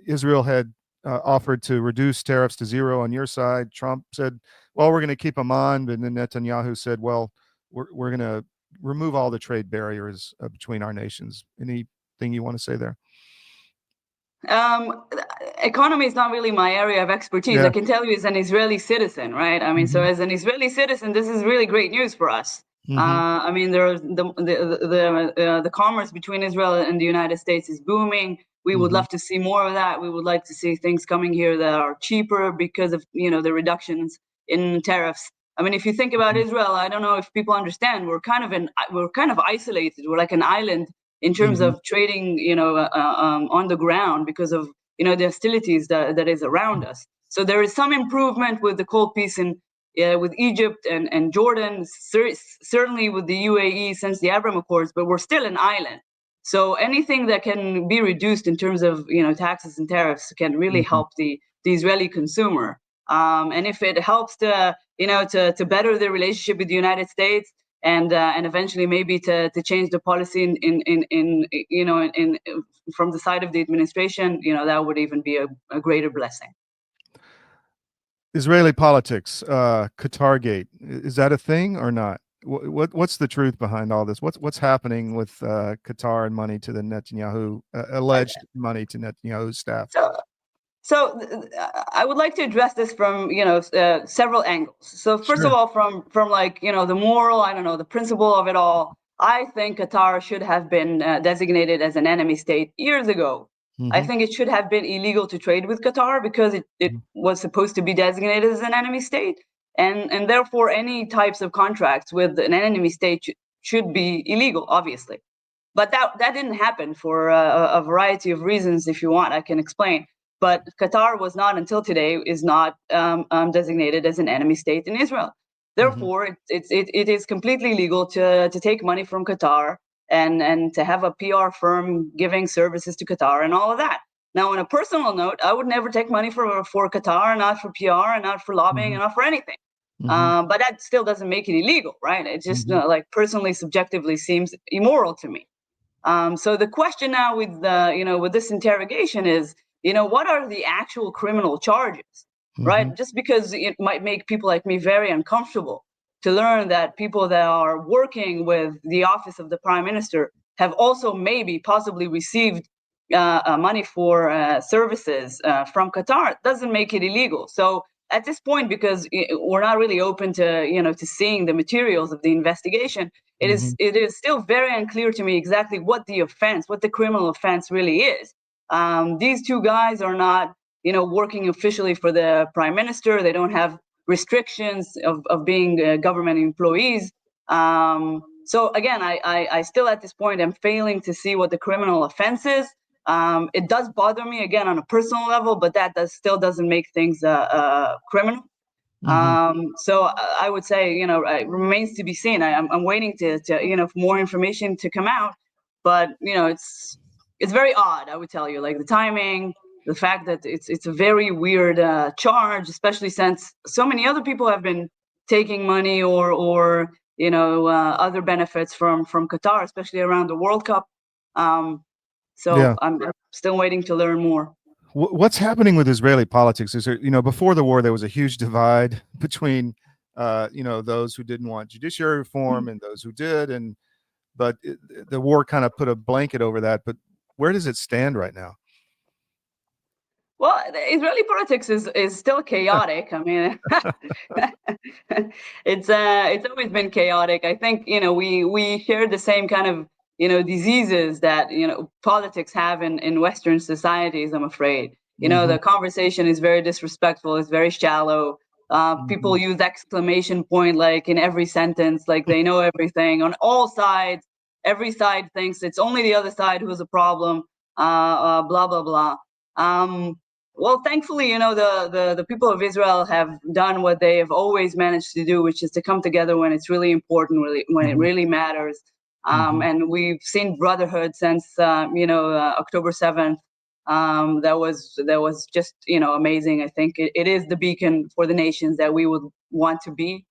Israel had offered to reduce tariffs to zero on your side. Trump said, well, we're going to keep them on. And then Netanyahu said, well, we're going to remove all the trade barriers between our nations. Anything you want to say there? Economy is not really my area of expertise. Yeah. I can tell you as an Israeli citizen, right? I mean, so as an Israeli citizen, this is really great news for us. I mean, the commerce between Israel and the United States is booming. We would love to see more of that. We would like to see things coming here that are cheaper because of, the reductions in tariffs. I mean, if you think about Israel, I don't know if people understand, we're kind of isolated. We're like an island in terms of trading, on the ground because of, the hostilities that is around us. So there is some improvement with the cold peace with Egypt and Jordan, certainly with the UAE since the Abraham Accords, but we're still an island. So anything that can be reduced in terms of, taxes and tariffs can really help the Israeli consumer. And if it helps to better the relationship with the United States, and eventually maybe to change the policy in from the side of the administration, that would even be a greater blessing. Israeli politics, Qatargate, is that a thing or not? What's the truth behind all this? What's happening with Qatar and money to the Netanyahu, alleged money to Netanyahu's staff? So I would like to address this from several angles. So first of all, from like the moral, the principle of it all, I think Qatar should have been designated as an enemy state years ago. I think it should have been illegal to trade with Qatar because it was supposed to be designated as an enemy state, and therefore any types of contracts with an enemy state should be illegal, obviously. But that didn't happen for a variety of reasons. If you want, I can explain. But Qatar was not until today is not designated as an enemy state in Israel. Therefore, it is completely legal to take money from Qatar and to have a PR firm giving services to Qatar and all of that. Now, on a personal note, I would never take money for Qatar, not for PR, and not for lobbying, and not for anything. But that still doesn't make it illegal, right? It just like personally, subjectively seems immoral to me. So the question now with with this interrogation is, what are the actual criminal charges, right? Just because it might make people like me very uncomfortable to learn that people that are working with the office of the prime minister have also possibly received money for services from Qatar, doesn't make it illegal. So at this point, because we're not really open to seeing the materials of the investigation, it is still very unclear to me exactly what the criminal offense really is. These two guys are not working officially for the prime minister. They don't have restrictions of being government employees. So again, I still at this point am failing to see what the criminal offense is. It does bother me again on a personal level, but that still doesn't make things criminal. So I would say it remains to be seen. I'm waiting to for more information to come out, but it's very odd. I would tell you, like the timing, the fact that it's a very weird charge, especially since so many other people have been taking money or other benefits from Qatar, especially around the World Cup. So I'm still waiting to learn more. What's happening with Israeli politics? Is there, before the war, there was a huge divide between, those who didn't want judiciary reform and those who did, but the war kind of put a blanket over that. But where does it stand right now? Well, the Israeli politics is still chaotic. I mean, it's always been chaotic. I think we share the same kind of diseases that politics have in Western societies. I'm afraid the conversation is very disrespectful. It's very shallow. People use exclamation point like in every sentence, like they know everything on all sides. Every side thinks it's only the other side who's a problem. Blah blah blah. Well, thankfully, the people of Israel have done what they have always managed to do, which is to come together when it's really important, when it really matters. And we've seen brotherhood since October 7th. that was just, amazing. I think it is the beacon for the nations that we would want to be.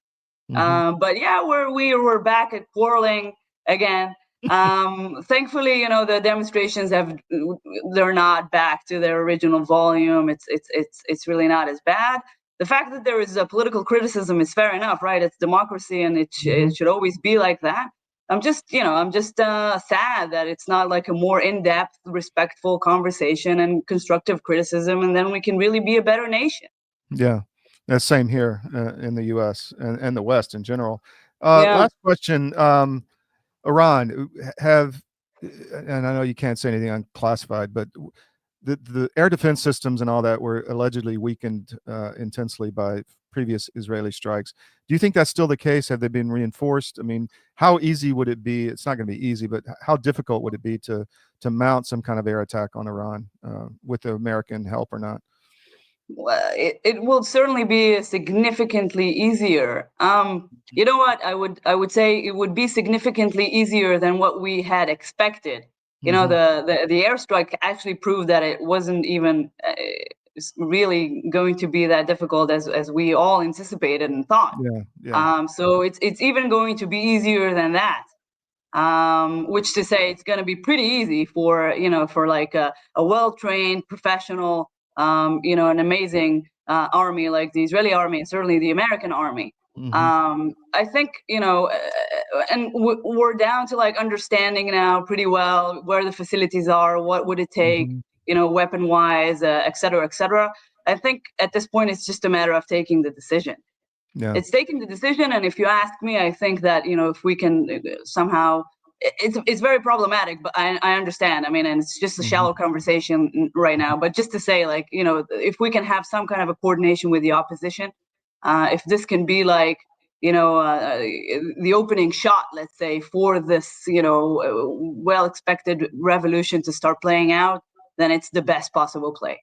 But yeah, we're back at quarreling again. Thankfully, the demonstrations they're not back to their original volume. It's really not as bad. The fact that there is a political criticism is fair enough, right? It's democracy, and it should always be like that. I'm just sad that it's not like a more in-depth, respectful conversation and constructive criticism, and then we can really be a better nation. Yeah, that's same here in the U.S. and the West in general. Yeah. Last question. Iran and I know you can't say anything unclassified, but the air defense systems and all that were allegedly weakened intensely by previous Israeli strikes. Do you think that's still the case? Have they been reinforced? I mean, how easy would it be? It's not going to be easy, but how difficult would it be to mount some kind of air attack on Iran with the American help or not? Well, it will certainly be significantly easier. You know what? I would say it would be significantly easier than what we had expected. The airstrike actually proved that it wasn't even really going to be that difficult as we all anticipated and thought. Yeah. So it's even going to be easier than that. Which to say it's going to be pretty easy for like a well-trained professional, an amazing army like the Israeli army and certainly the American army. I think, and we're down to like understanding now pretty well where the facilities are, what would it take, weapon wise, et cetera, et cetera. I think at this point, it's just a matter of taking the decision. Yeah. It's taking the decision. And if you ask me, I think that, if we can somehow, it's very problematic, but I understand. I mean, and it's just a shallow conversation right now, but just to say, like, if we can have some kind of a coordination with the opposition, if this can be like, the opening shot, let's say, for this, well-expected revolution to start playing out, then it's the best possible play.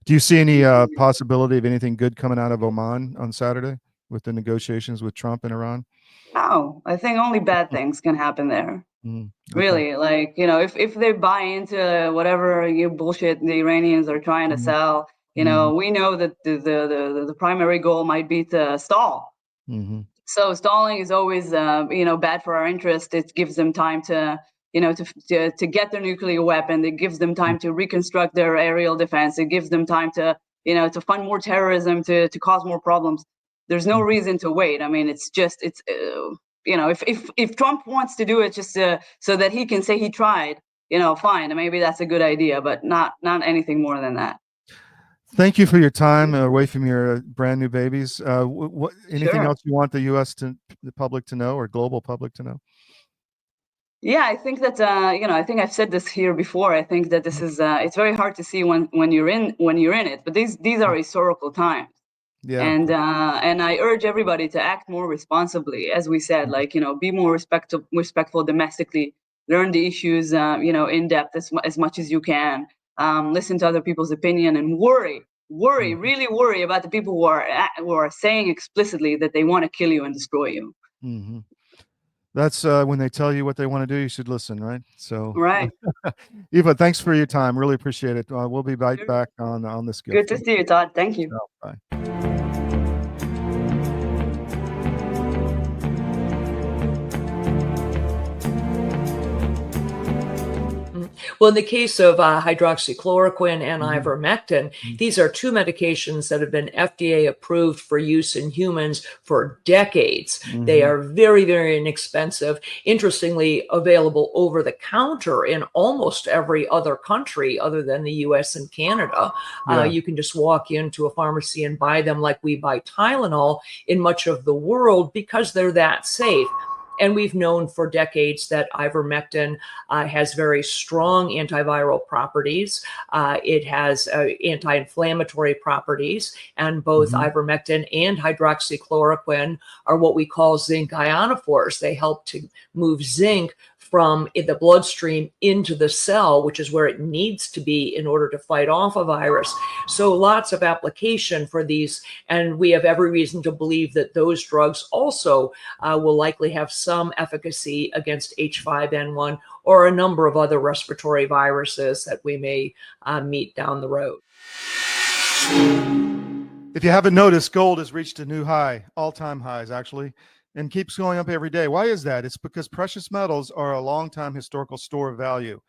Do you see any possibility of anything good coming out of Oman on Saturday with the negotiations with Trump and Iran? No, I think only bad things can happen there. Okay. Really, like, if they buy into whatever bullshit the Iranians are trying to sell, we know that the primary goal might be to stall. So stalling is always, bad for our interest. It gives them time to get their nuclear weapon. It gives them time to reconstruct their aerial defense. It gives them time to fund more terrorism, to cause more problems. There's no reason to wait. I mean, if Trump wants to do it just so that he can say he tried, fine. Maybe that's a good idea, but not anything more than that. Thank you for your time away from your brand new babies. Anything else you want the U.S. the public to know or global public to know? Yeah, I think that I think I've said this here before. I think that this is it's very hard to see when you're in it, but these are historical times. Yeah. And I urge everybody to act more responsibly, as we said, like, be more respectful domestically, learn the issues, in depth as much as you can, listen to other people's opinion, and really worry about the people who are saying explicitly that they want to kill you and destroy you. That's when they tell you what they want to do, you should listen, right? So, right. Yifa, thanks for your time. Really appreciate it. We'll be right back on this. Good to see you, Todd. Thank you. Bye. Well, in the case of hydroxychloroquine and ivermectin, these are two medications that have been FDA approved for use in humans for decades. They are very, very inexpensive. Interestingly, available over the counter in almost every other country other than the US and Canada. You can just walk into a pharmacy and buy them like we buy Tylenol in much of the world because they're that safe. And we've known for decades that ivermectin has very strong antiviral properties. It has anti-inflammatory properties, and both ivermectin and hydroxychloroquine are what we call zinc ionophores. They help to move zinc from the bloodstream into the cell, which is where it needs to be in order to fight off a virus. So lots of application for these, and we have every reason to believe that those drugs also will likely have some efficacy against H5N1 or a number of other respiratory viruses that we may meet down the road. If you haven't noticed, gold has reached a new high, all-time highs actually, and keeps going up every day. Why is that? It's because precious metals are a long-time historical store of value.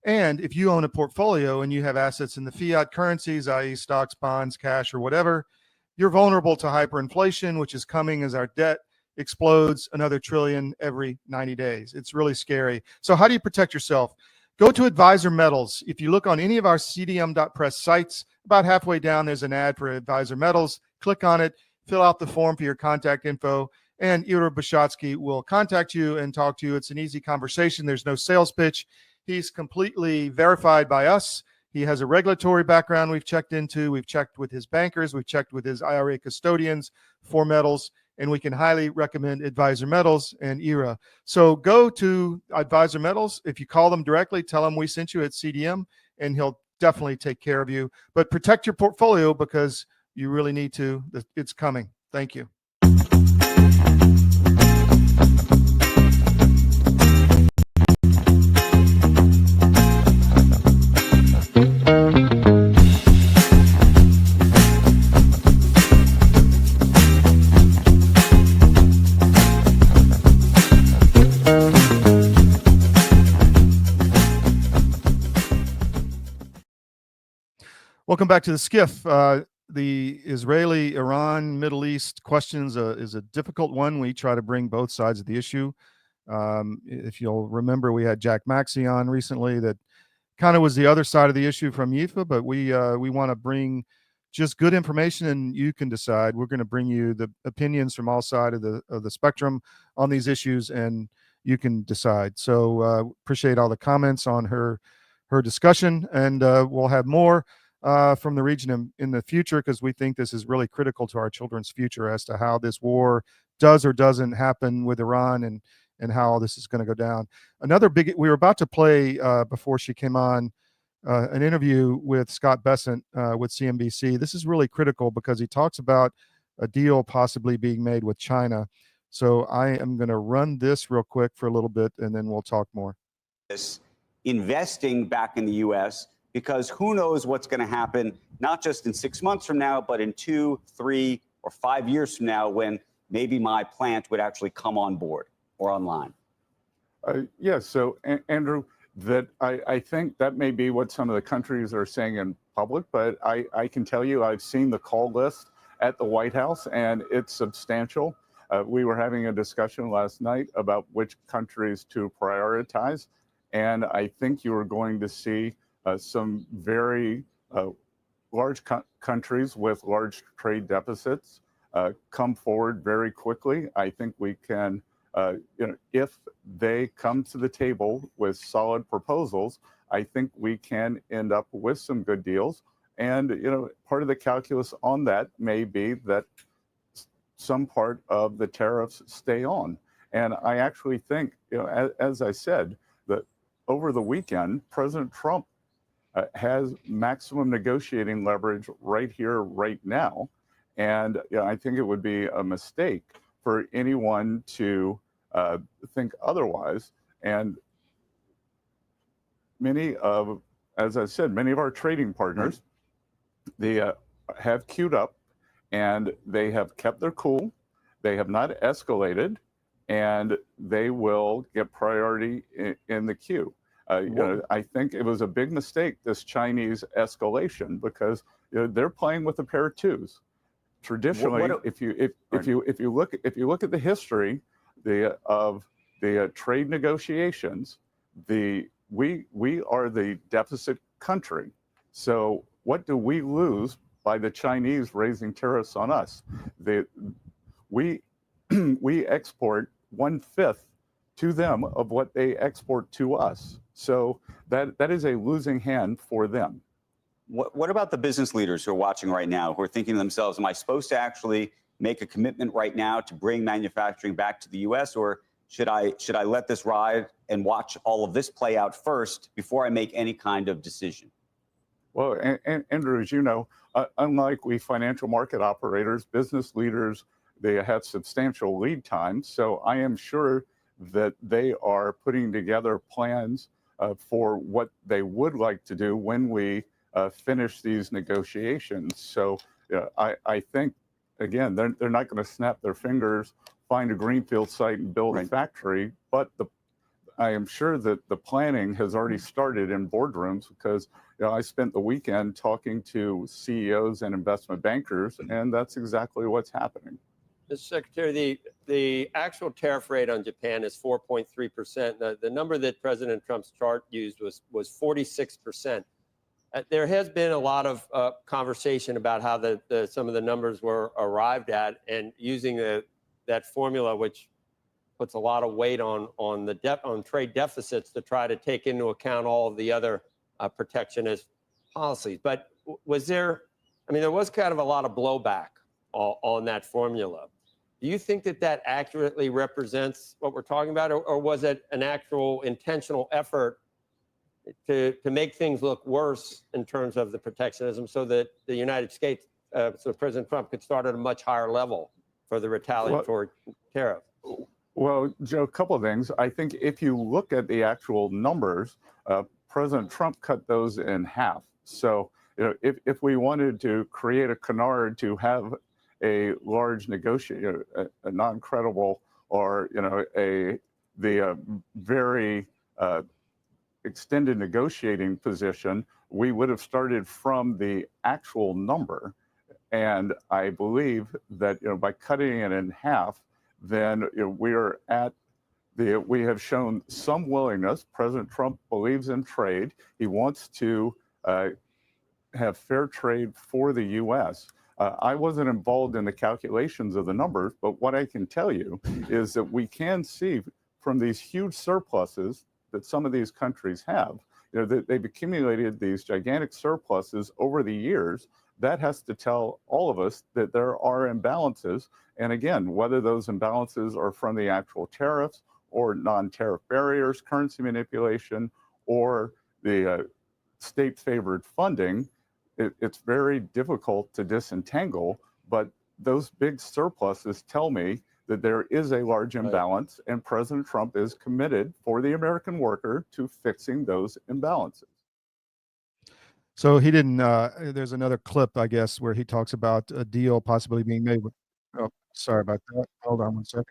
And if you own a portfolio and you have assets in the fiat currencies, i.e. stocks, bonds, cash, or whatever, you're vulnerable to hyperinflation, which is coming as our debt explodes another trillion every 90 days. It's really scary. So how do you protect yourself? Go to Advisor Metals. If you look on any of our CDM.press sites, about halfway down, there's an ad for Advisor Metals. Click on it, fill out the form for your contact info, and Ira Bishotsky will contact you and talk to you. It's an easy conversation. There's no sales pitch. He's completely verified by us. He has a regulatory background we've checked into. We've checked with his bankers. We've checked with his IRA custodians for metals, and we can highly recommend Advisor Metals and IRA. So go to Advisor Metals. If you call them directly, tell them we sent you at CDM, and he'll definitely take care of you. But protect your portfolio because you really need to. It's coming. Thank you. Welcome back to the SCIF. The Israeli-Iran Middle East questions is a difficult one. We try to bring both sides of the issue. If you'll remember, we had Jack Maxey on recently that kind of was the other side of the issue from Yifa, but we want to bring just good information, and you can decide. We're going to bring you the opinions from all sides of the spectrum on these issues, and you can decide. So appreciate all the comments on her discussion, and we'll have more from the region in the future, because we think this is really critical to our children's future as to how this war does or doesn't happen with Iran, and how this is going to go down. Another big, we were about to play before she came on an interview with Scott Bessent with CNBC. This is really critical because he talks about a deal possibly being made with China. So I am going to run this real quick for a little bit, and then we'll talk more. Investing back in the U.S., because who knows what's going to happen, not just in 6 months from now, but in 2, 3, or 5 years from now, when maybe my plant would actually come on board or online. Yes. So, Andrew, that I think that may be what some of the countries are saying in public, but I can tell you I've seen the call list at the White House, and it's substantial. We were having a discussion last night about which countries to prioritize, and I think you are going to see some very large countries with large trade deficits come forward very quickly. I think we can, if they come to the table with solid proposals, I think we can end up with some good deals. And, part of the calculus on that may be that some part of the tariffs stay on. And I actually think, as I said, that over the weekend, President Trump has maximum negotiating leverage right here, right now. And I think it would be a mistake for anyone to think otherwise. And as I said, many of our trading partners, they have queued up, and they have kept their cool. They have not escalated, and they will get priority in the queue. I think it was a big mistake, this Chinese escalation, because they're playing with a pair of twos. Traditionally, if you look at the history of the trade negotiations, we are the deficit country. So what do we lose by the Chinese raising tariffs on us? We export 1/5 to them of what they export to us. So that is a losing hand for them. What about the business leaders who are watching right now, who are thinking to themselves, am I supposed to actually make a commitment right now to bring manufacturing back to the U.S., or Should I let this ride and watch all of this play out first before I make any kind of decision? Well, and Andrew, as you know, unlike we financial market operators, business leaders, they have substantial lead time. So I am sure that they are putting together plans for what they would like to do when we finish these negotiations. So I think, again, they're not going to snap their fingers, find a greenfield site and build a factory, but I am sure that the planning has already started in boardrooms because I spent the weekend talking to CEOs and investment bankers, and that's exactly what's happening. Mr. Secretary, the actual tariff rate on Japan is 4.3%. The number that President Trump's chart used was 46%. There has been a lot of conversation about how some of the numbers were arrived at, and using that formula, which puts a lot of weight on trade deficits to try to take into account all of the other protectionist policies. But there was kind of a lot of blowback on that formula. Do you think that accurately represents what we're talking about, or was it an actual intentional effort to make things look worse in terms of the protectionism so that the United States, so President Trump could start at a much higher level for the retaliatory tariff? Well, Joe, a couple of things. I think if you look at the actual numbers, President Trump cut those in half. So if we wanted to create a canard to have a large negotiator, a non-credible, or the very extended negotiating position, we would have started from the actual number. And I believe that by cutting it in half, then we have shown some willingness. President Trump believes in trade. He wants to have fair trade for the U.S. I wasn't involved in the calculations of the numbers, but what I can tell you is that we can see from these huge surpluses that some of these countries have, that they've accumulated these gigantic surpluses over the years. That has to tell all of us that there are imbalances. And again, whether those imbalances are from the actual tariffs or non-tariff barriers, currency manipulation, or the state-favored funding, it's very difficult to disentangle. But those big surpluses tell me that there is a large imbalance, and President Trump is committed for the American worker to fixing those imbalances. So he didn't, there's another clip, I guess, where he talks about a deal possibly being made with, oh, sorry about that. Hold on one second.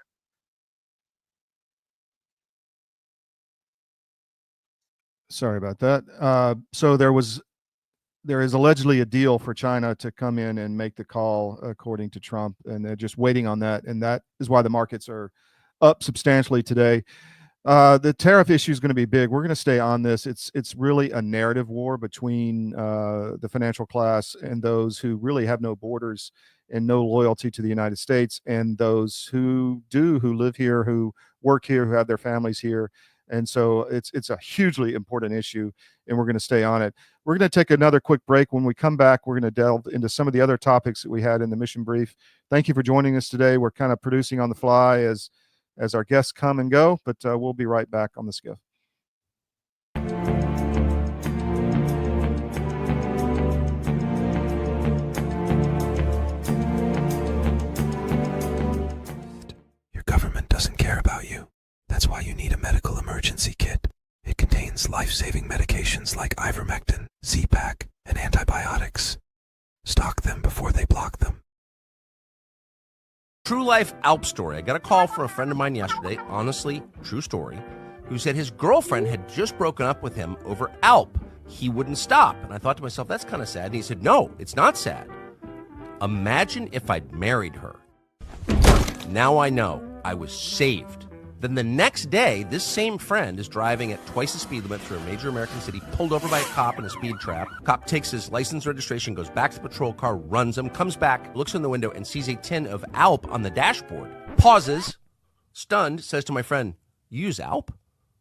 Sorry about that. So there is allegedly a deal for China to come in and make the call, according to Trump, and they're just waiting on that. And that is why the markets are up substantially today. The tariff issue is going to be big. We're going to stay on this. It's really a narrative war between the financial class and those who really have no borders and no loyalty to the United States, and those who live here, who work here, who have their families here. And so it's a hugely important issue, and we're going to stay on it. We're going to take another quick break. When we come back, we're going to delve into some of the other topics that we had in the mission brief. Thank you for joining us today. We're kind of producing on the fly as our guests come and go, but we'll be right back on the SCIF. Your government doesn't care about you. That's why you need a medical emergency kit. It contains life-saving medications like ivermectin, Z-Pak, and antibiotics. Stock them before they block them. True life Alp story. I got a call from a friend of mine yesterday, honestly, true story, who said his girlfriend had just broken up with him over Alp. He wouldn't stop. And I thought to myself, that's kind of sad. And he said, no, it's not sad. Imagine if I'd married her. Now I know I was saved. Then the next day, this same friend is driving at twice the speed limit through a major American city, pulled over by a cop in a speed trap. Cop takes his license registration, goes back to the patrol car, runs him, comes back, looks in the window, and sees a tin of Alp on the dashboard. Pauses, stunned, says to my friend, "You use Alp?"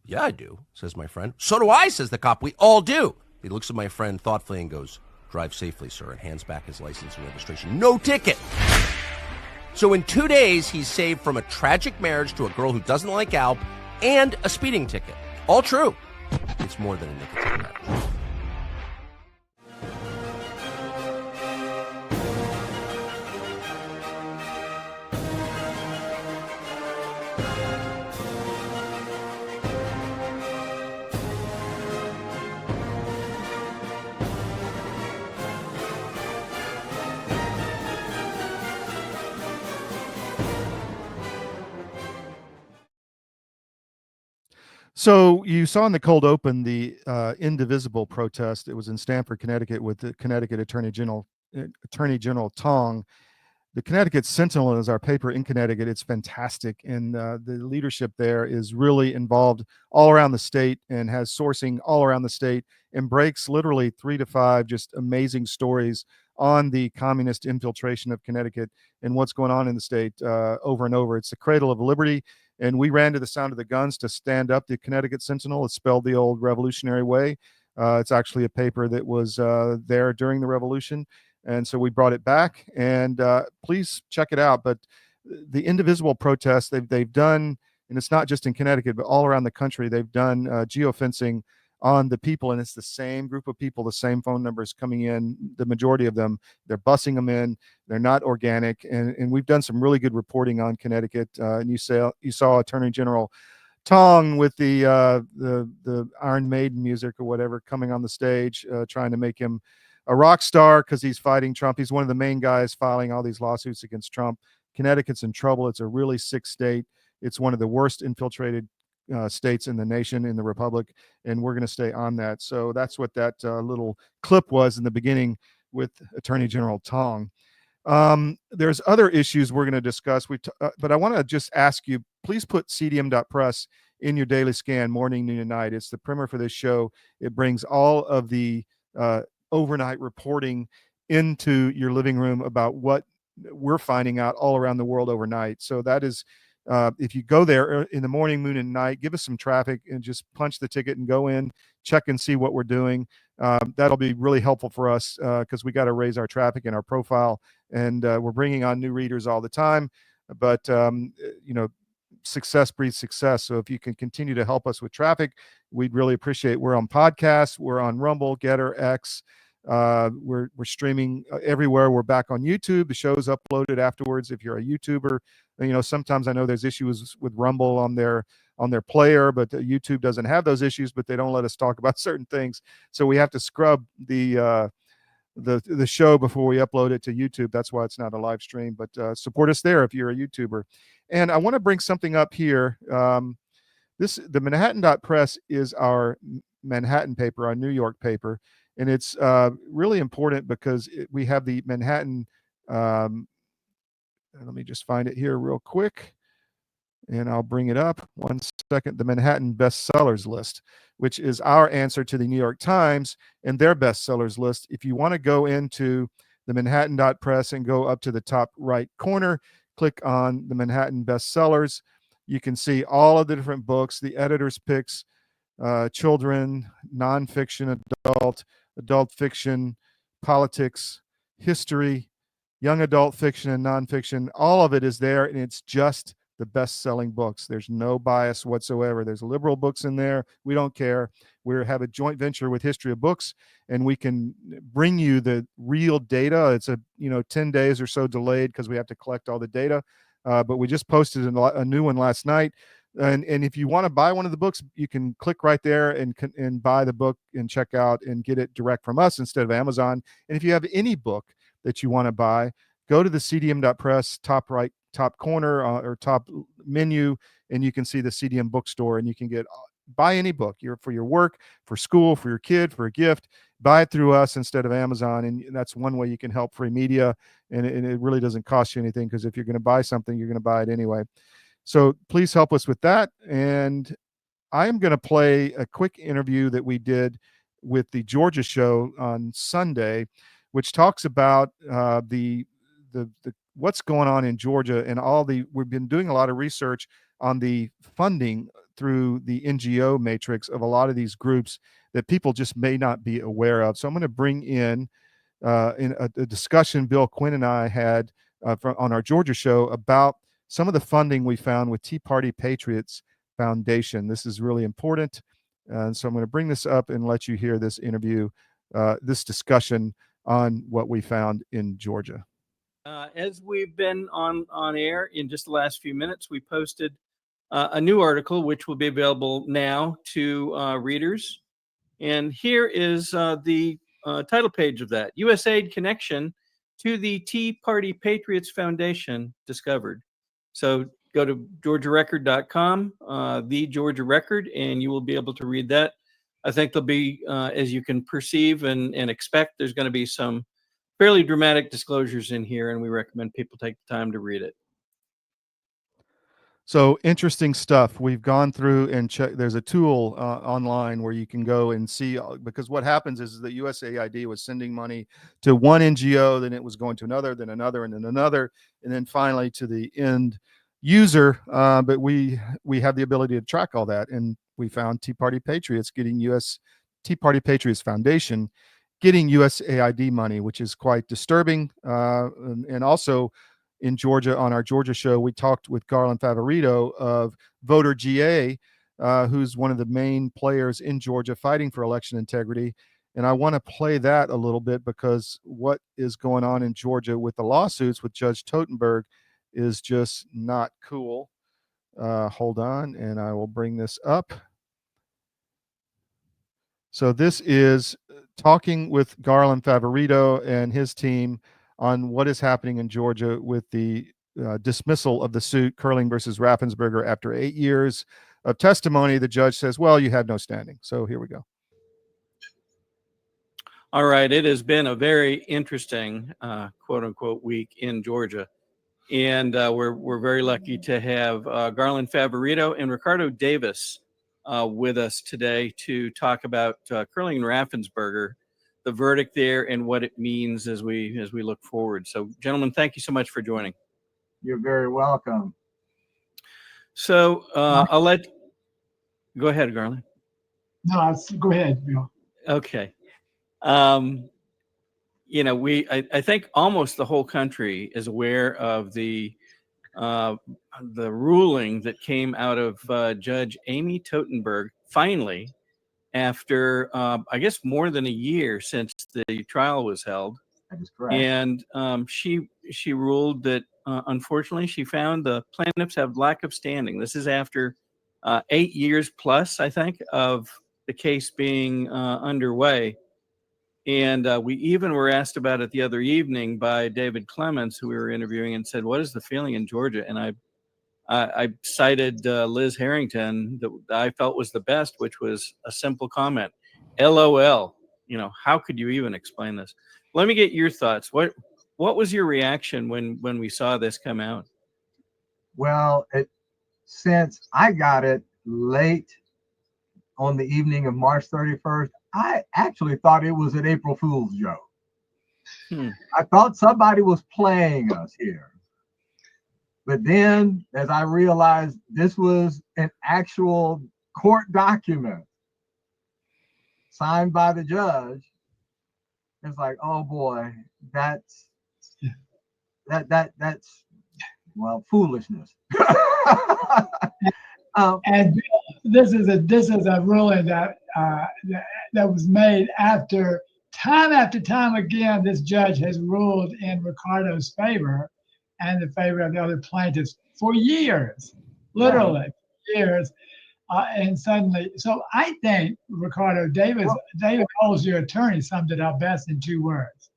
"Yeah, I do," says my friend. "So do I," says the cop. "We all do." He looks at my friend thoughtfully and goes, "Drive safely, sir," and hands back his license and registration. No ticket. So in 2 days, he's saved from a tragic marriage to a girl who doesn't like Alp and a speeding ticket. All true. It's more than a nicotine patch. So you saw in the cold open the indivisible protest. It was in Stamford, Connecticut, with the Connecticut Attorney General Tong. The Connecticut Sentinel is our paper in Connecticut. It's fantastic, and the leadership there is really involved all around the state and has sourcing all around the state and breaks literally 3 to 5 just amazing stories on the communist infiltration of Connecticut and what's going on in the state over and over. It's the cradle of liberty. And we ran to the sound of the guns to stand up the Connecticut Sentinel. It's spelled the old revolutionary way. It's actually a paper that was there during the revolution. And so we brought it back, and please check it out. But the indivisible protests they've done, and it's not just in Connecticut, but all around the country, they've done geofencing on the people, and it's the same group of people, the same phone numbers coming in, the majority of them. They're bussing them in. They're not organic, and we've done some really good reporting on Connecticut. And you saw Attorney General Tong with the Iron Maiden music or whatever coming on the stage, trying to make him a rock star because he's fighting Trump. He's one of the main guys filing all these lawsuits against Trump. Connecticut's in trouble. It's a really sick state. It's one of the worst infiltrated states in the nation, in the republic, and we're going to stay on that. So that's what that little clip was in the beginning with Attorney General Tong. There's other issues we're going to discuss, but I want to just ask you, please put cdm.press in your daily scan, morning, noon, and night. It's the primer for this show. It brings all of the overnight reporting into your living room about what we're finding out all around the world overnight. So that is, if you go there in the morning, noon, and night, give us some traffic and just punch the ticket and go in, check and see what we're doing. That'll be really helpful for us because we got to raise our traffic and our profile, and we're bringing on new readers all the time. But success breeds success. So if you can continue to help us with traffic, we'd really appreciate it. We're on podcasts, we're on Rumble, Getter, X. We're streaming everywhere. We're back on YouTube. The show's uploaded afterwards. If you're a YouTuber, sometimes I know there's issues with Rumble on their player, but YouTube doesn't have those issues, but they don't let us talk about certain things. So we have to scrub the show before we upload it to YouTube. That's why it's not a live stream, but support us there if you're a YouTuber. And I want to bring something up here. The Manhattan.press is our Manhattan paper, our New York paper. And it's really important because we have the Manhattan, let me just find it here real quick, and I'll bring it up. 1 second. The Manhattan bestsellers list, which is our answer to the New York Times and their bestsellers list. If you want to go into the Manhattan.press and go up to the top right corner, click on the Manhattan bestsellers. You can see all of the different books, the editor's picks, children, nonfiction, adult fiction, politics, history, young adult fiction and nonfiction. All of it is there, and it's just the best-selling books. There's no bias whatsoever. There's liberal books in there. We don't care. We have a joint venture with History of Books, and we can bring you the real data. It's 10 days or so delayed because we have to collect all the data. But we just posted a new one last night. And if you want to buy one of the books, you can click right there and buy the book and check out and get it direct from us instead of Amazon. And if you have any book that you want to buy, go to the cdm.press top right, top corner or top menu, and you can see the CDM bookstore, and you can buy any book for your work, for school, for your kid, for a gift. Buy it through us instead of Amazon, and that's one way you can help free media, and it really doesn't cost you anything, because if you're going to buy something, you're going to buy it anyway. So please help us with that. And I am going to play a quick interview that we did with the Georgia show on Sunday, which talks about the what's going on in Georgia and we've been doing a lot of research on the funding through the NGO matrix of a lot of these groups that people just may not be aware of. So I'm going to bring in a discussion Bill Quinn and I had on our Georgia show about some of the funding we found with Tea Party Patriots Foundation. This is really important. And so I'm going to bring this up and let you hear this interview, this discussion on what we found in Georgia. As we've been on air in just the last few minutes, we posted a new article, which will be available now to readers. And here is the title page of that. USAID connection to the Tea Party Patriots Foundation discovered. So go to georgiarecord.com, the Georgia Record, and you will be able to read that. I think there'll be, as you can perceive and expect, there's going to be some fairly dramatic disclosures in here, and we recommend people take the time to read it. So interesting stuff. We've gone through and checked. There's a tool online where you can go and see, because what happens is that USAID was sending money to one NGO, then it was going to another, then another, and then another, and then finally to the end user. But we have the ability to track all that, and we found Tea Party Patriots getting Tea Party Patriots Foundation getting USAID money, which is quite disturbing. And also in Georgia, on our Georgia show, we talked with Garland Favorito of Voter GA, who's one of the main players in Georgia fighting for election integrity. And I want to play that a little bit because what is going on in Georgia with the lawsuits with Judge Totenberg is just not cool. Hold on, and I will bring this up. So this is talking with Garland Favorito and his team on what is happening in Georgia with the dismissal of the suit Curling versus Raffensperger after 8 years of testimony. The judge says, well, you had no standing. So here we go. All right. It has been a very interesting, quote unquote, week in Georgia. And we're very lucky to have Garland Favorito and Ricardo Davis with us today to talk about Curling and Raffensperger, the verdict there, and what it means as we look forward. So, gentlemen, thank you so much for joining. You're very welcome. So I'll go ahead, Garland. No, go ahead, Bill. Okay. You know, I think almost the whole country is aware of the ruling that came out of Judge Amy Totenberg, finally, after I guess more than a year since the trial was held. That is correct. And she ruled that unfortunately she found the plaintiffs have lack of standing. This is after 8 years plus, I think, of the case being underway. And we even were asked about it the other evening by David Clements, who we were interviewing, and said, what is the feeling in Georgia? And I cited Liz Harrington that I felt was the best, which was a simple comment, LOL. You know, how could you even explain this? Let me get your thoughts. What was your reaction when we saw this come out? Well, since I got it late on the evening of March 31st, I actually thought it was an April Fool's joke. I thought somebody was playing us here. But then, as I realized this was an actual court document signed by the judge, it's like, oh boy, that's well, foolishness. And this is a ruling that was made after time again. This judge has ruled in Ricardo's favor and the favor of the other plaintiffs for years, literally years. And suddenly, so I think Ricardo David Coles, your attorney, summed it up best in 2 words,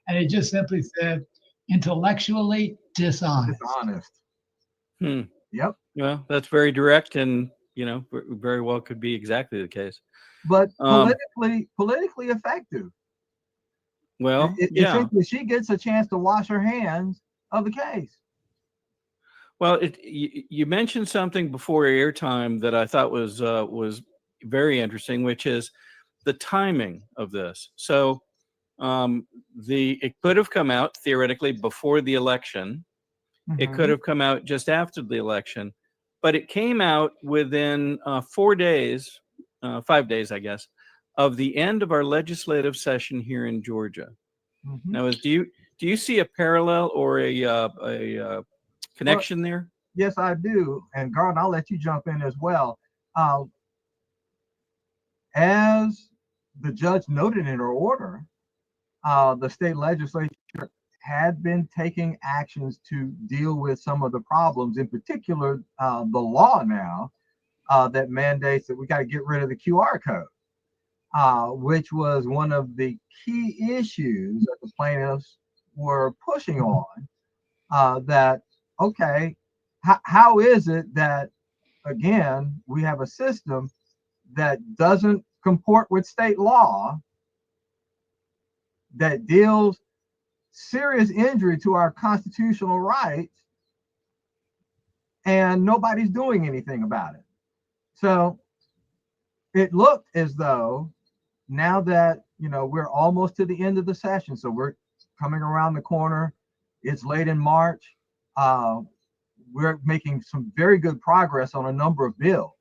and he just simply said, intellectually dishonest. Yep. Well, that's very direct, and you know, very well could be exactly the case. But politically effective. Well, essentially, she gets a chance to wash her hands of the case. Well, you mentioned something before airtime that I thought was very interesting, which is the timing of this. So, it could have come out theoretically before the election. It could have come out just after the election, but it came out within 4 days, 5 days, I guess, of the end of our legislative session here in Georgia. Now, do Do you see a parallel or a connection there? Yes, I do. And Garland, I'll let you jump in as well. As the judge noted in her order, the state legislature had been taking actions to deal with some of the problems, in particular, the law now that mandates that we got to get rid of the QR code, which was one of the key issues that the plaintiffs were pushing on. That, okay, how is it that, again, we have a system that doesn't comport with state law, that deals serious injury to our constitutional rights, and nobody's doing anything about it? So it looked as though now that, we're almost to the end of the session, so we're coming around the corner, it's late in March, we're making some very good progress on a number of bills,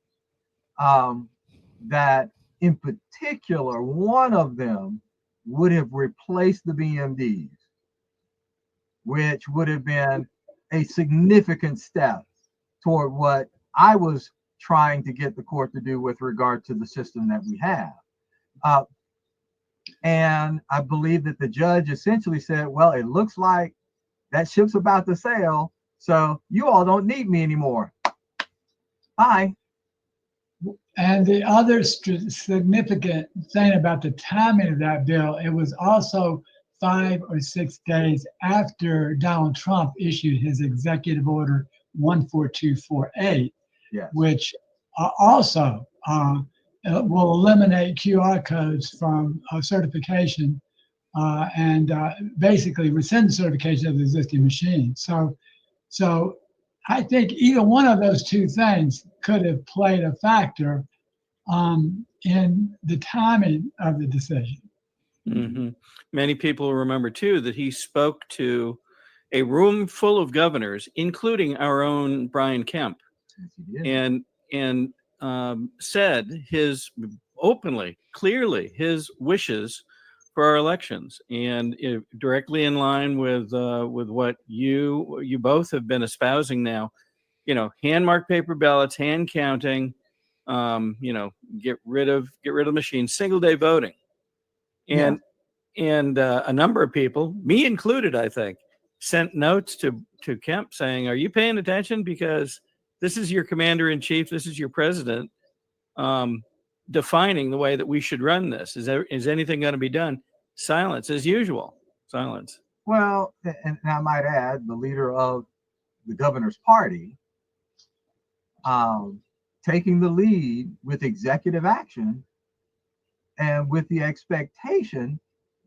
that in particular, one of them would have replaced the BMDs, which would have been a significant step toward what I was trying to get the court to do with regard to the system that we have. And I believe that the judge essentially said, well, it looks like that ship's about to sail, so you all don't need me anymore. Bye. And the other significant thing about the timing of that bill, it was also 5 or 6 days after Donald Trump issued his executive order 14248, yes, which also will eliminate QR codes from certification and basically rescind the certification of the existing machine. So I think either one of those two things could have played a factor in the timing of the decision. Mm-hmm. Many people remember too that he spoke to a room full of governors, including our own Brian Kemp, and said his openly, clearly his wishes for our elections, and directly in line with what you both have been espousing now. Hand marked paper ballots, hand counting, get rid of machines, single day voting, and a number of people, me included, I think, sent notes to Kemp saying, "Are you paying attention? Because this is your commander in chief, this is your president, defining the way that we should run this. Is anything going to be done?" Silence as usual. Silence. Well, and I might add, the leader of the governor's party taking the lead with executive action and with the expectation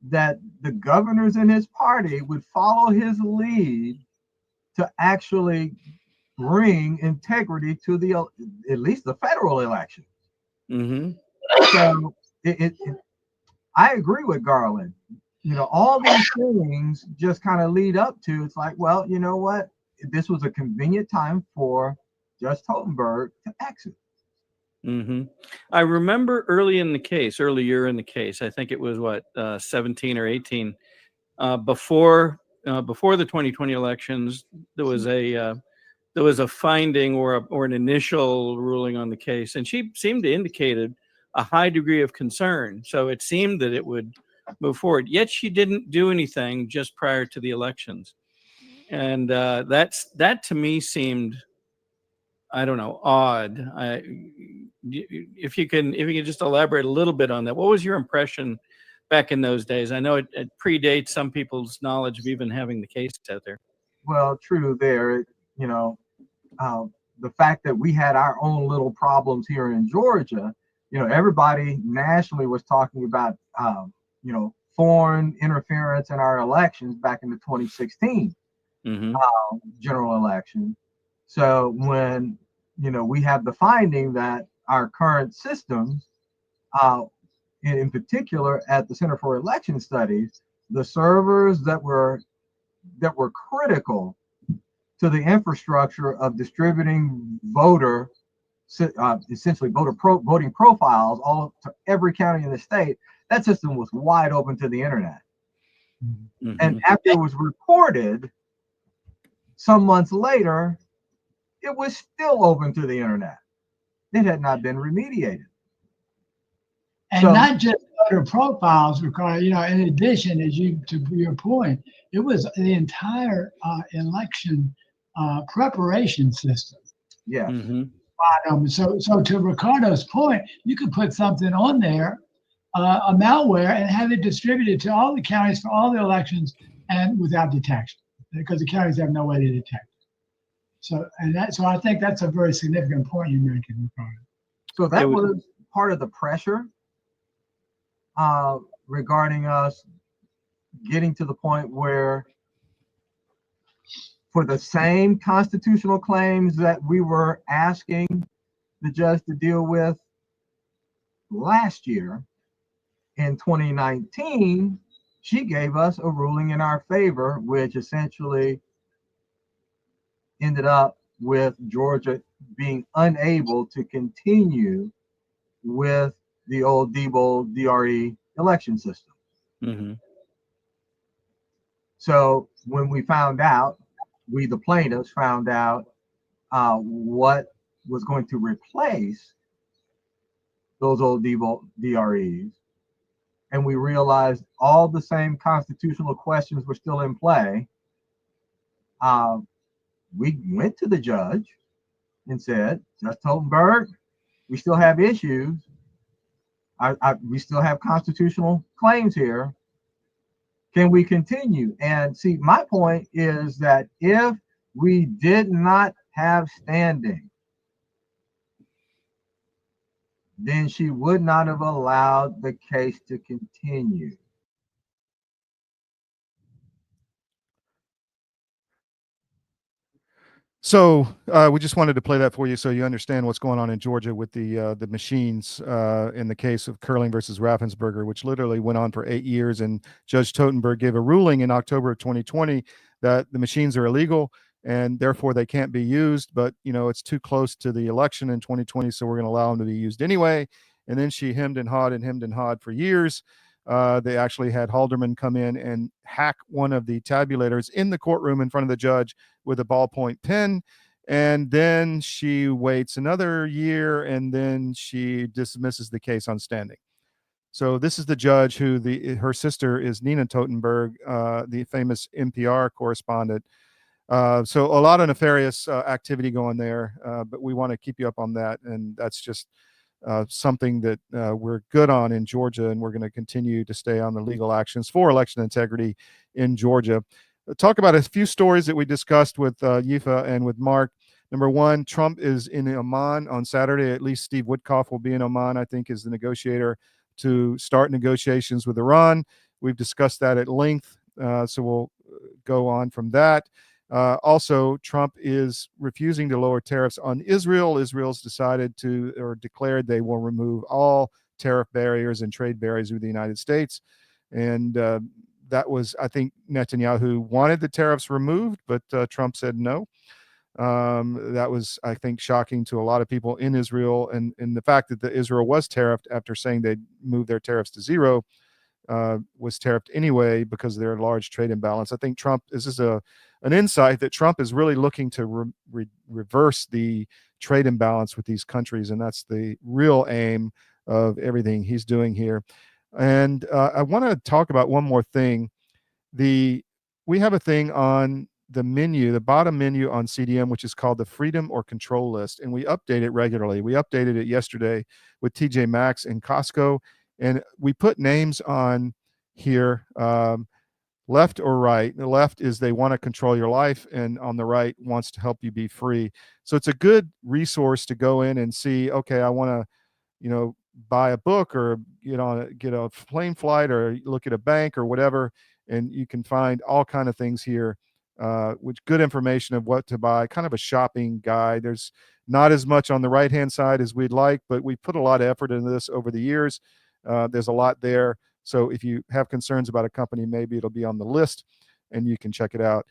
that the governors in his party would follow his lead to actually bring integrity to at least the federal election. Mm-hmm. So I agree with Garland. All these things just kind of lead up to, it's like, well, you know what? This was a convenient time for Judge Totenberg to exit. Mm-hmm. I remember earlier in the case, I think it was 17 or 18, before the 2020 elections, there was a finding or an initial ruling on the case, and she seemed to indicate a high degree of concern. So it seemed that it would move forward. Yet she didn't do anything just prior to the elections, and that to me seemed, I don't know, odd. If you can just elaborate a little bit on that. What was your impression back in those days? I know it predates some people's knowledge of even having the case out there. Well, true there. The fact that we had our own little problems here in Georgia, everybody nationally was talking about, foreign interference in our elections back in the 2016 general election. So when, we have the finding that our current systems, in particular at the Center for Election Studies, the servers that were critical to the infrastructure of distributing essentially voting profiles all to every county in the state, that system was wide open to the internet. And after it was reported, some months later, it was still open to the internet. It had not been remediated. And So, not just voter profiles, because, you know, in addition, to your point, it was the entire election preparation system. yeah. So to Ricardo's point, you could put something on there, a malware, and have it distributed to all the counties for all the elections and without detection, because the counties have no way to detect it. So I think that's a very significant point you're making, Ricardo. So that was part of the pressure regarding us getting to the point where, for the same constitutional claims that we were asking the judge to deal with last year, in 2019, she gave us a ruling in our favor, which essentially ended up with Georgia being unable to continue with the old Debo DRE election system. So when we found out, we, the plaintiffs, found out what was going to replace those old Debo DREs, and we realized all the same constitutional questions were still in play, we went to the judge and said, Judge Totenberg, we still have issues. We still have constitutional claims here. Can we continue? And see, my point is that if we did not have standing, then she would not have allowed the case to continue. So we just wanted to play that for you so you understand what's going on in Georgia with the machines in the case of Curling versus Raffensperger, which literally went on for 8 years. And Judge Totenberg gave a ruling in October of 2020 that the machines are illegal and therefore they can't be used. But, you know, it's too close to the election in 2020, so we're going to allow them to be used anyway. And then she hemmed and hawed for years. They actually had Halderman come in and hack one of the tabulators in the courtroom in front of the judge with a ballpoint pen. And then she waits another year and then she dismisses the case on standing. So this is the judge who her sister is Nina Totenberg, the famous NPR correspondent. So a lot of nefarious activity going there, but we want to keep you up on that. And that's just something that we're good on in Georgia, and we're going to continue to stay on the legal actions for election integrity in Georgia. Talk about a few stories that we discussed with Yifa and with Mark. Number one, Trump is in Oman on Saturday. At least Steve Witkoff will be in Oman, I think, as the negotiator to start negotiations with Iran. We've discussed that at length, so we'll go on from that. Also, Trump is refusing to lower tariffs on Israel. Israel's decided to, or declared they will remove all tariff barriers and trade barriers with the United States. And that was, I think, Netanyahu wanted the tariffs removed, but Trump said no. That was, I think, shocking to a lot of people in Israel. And the fact that Israel was tariffed after saying they'd move their tariffs to zero was tariffed anyway because of their large trade imbalance. I think Trump, this is an insight that Trump is really looking to reverse the trade imbalance with these countries. And that's the real aim of everything he's doing here. And I want to talk about one more thing. We have a thing on the menu, the bottom menu on CDM, which is called the Freedom or Control List. And we update it regularly. We updated it yesterday with TJ Maxx and Costco. And we put names on here, left or right. The left is they want to control your life, and on the right wants to help you be free. So it's a good resource to go in and see, okay, I want to, you know, buy a book or get a plane flight or look at a bank or whatever. And you can find all kind of things here, with good information of what to buy, kind of a shopping guide. There's not as much on the right-hand side as we'd like, but we put a lot of effort into this over the years. There's a lot there. So if you have concerns about a company, maybe it'll be on the list and you can check it out.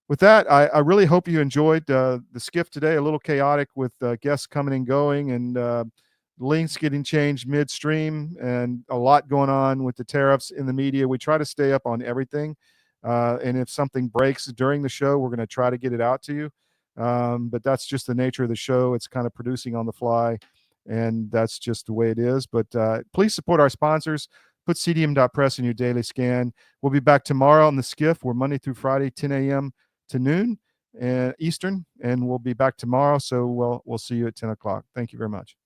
With that, I really hope you enjoyed the SCIF today, a little chaotic with guests coming and going and a links getting changed midstream, and a lot going on with the tariffs in the media. We try to stay up on everything. And if something breaks during the show, we're going to try to get it out to you. But that's just the nature of the show. It's kind of producing on the fly, and that's just the way it is. But please support our sponsors. Put CDM.press in your daily scan. We'll be back tomorrow on the SCIF. We're Monday through Friday, 10 a.m. to noon and Eastern, and we'll be back tomorrow. So we'll see you at 10 o'clock. Thank you very much.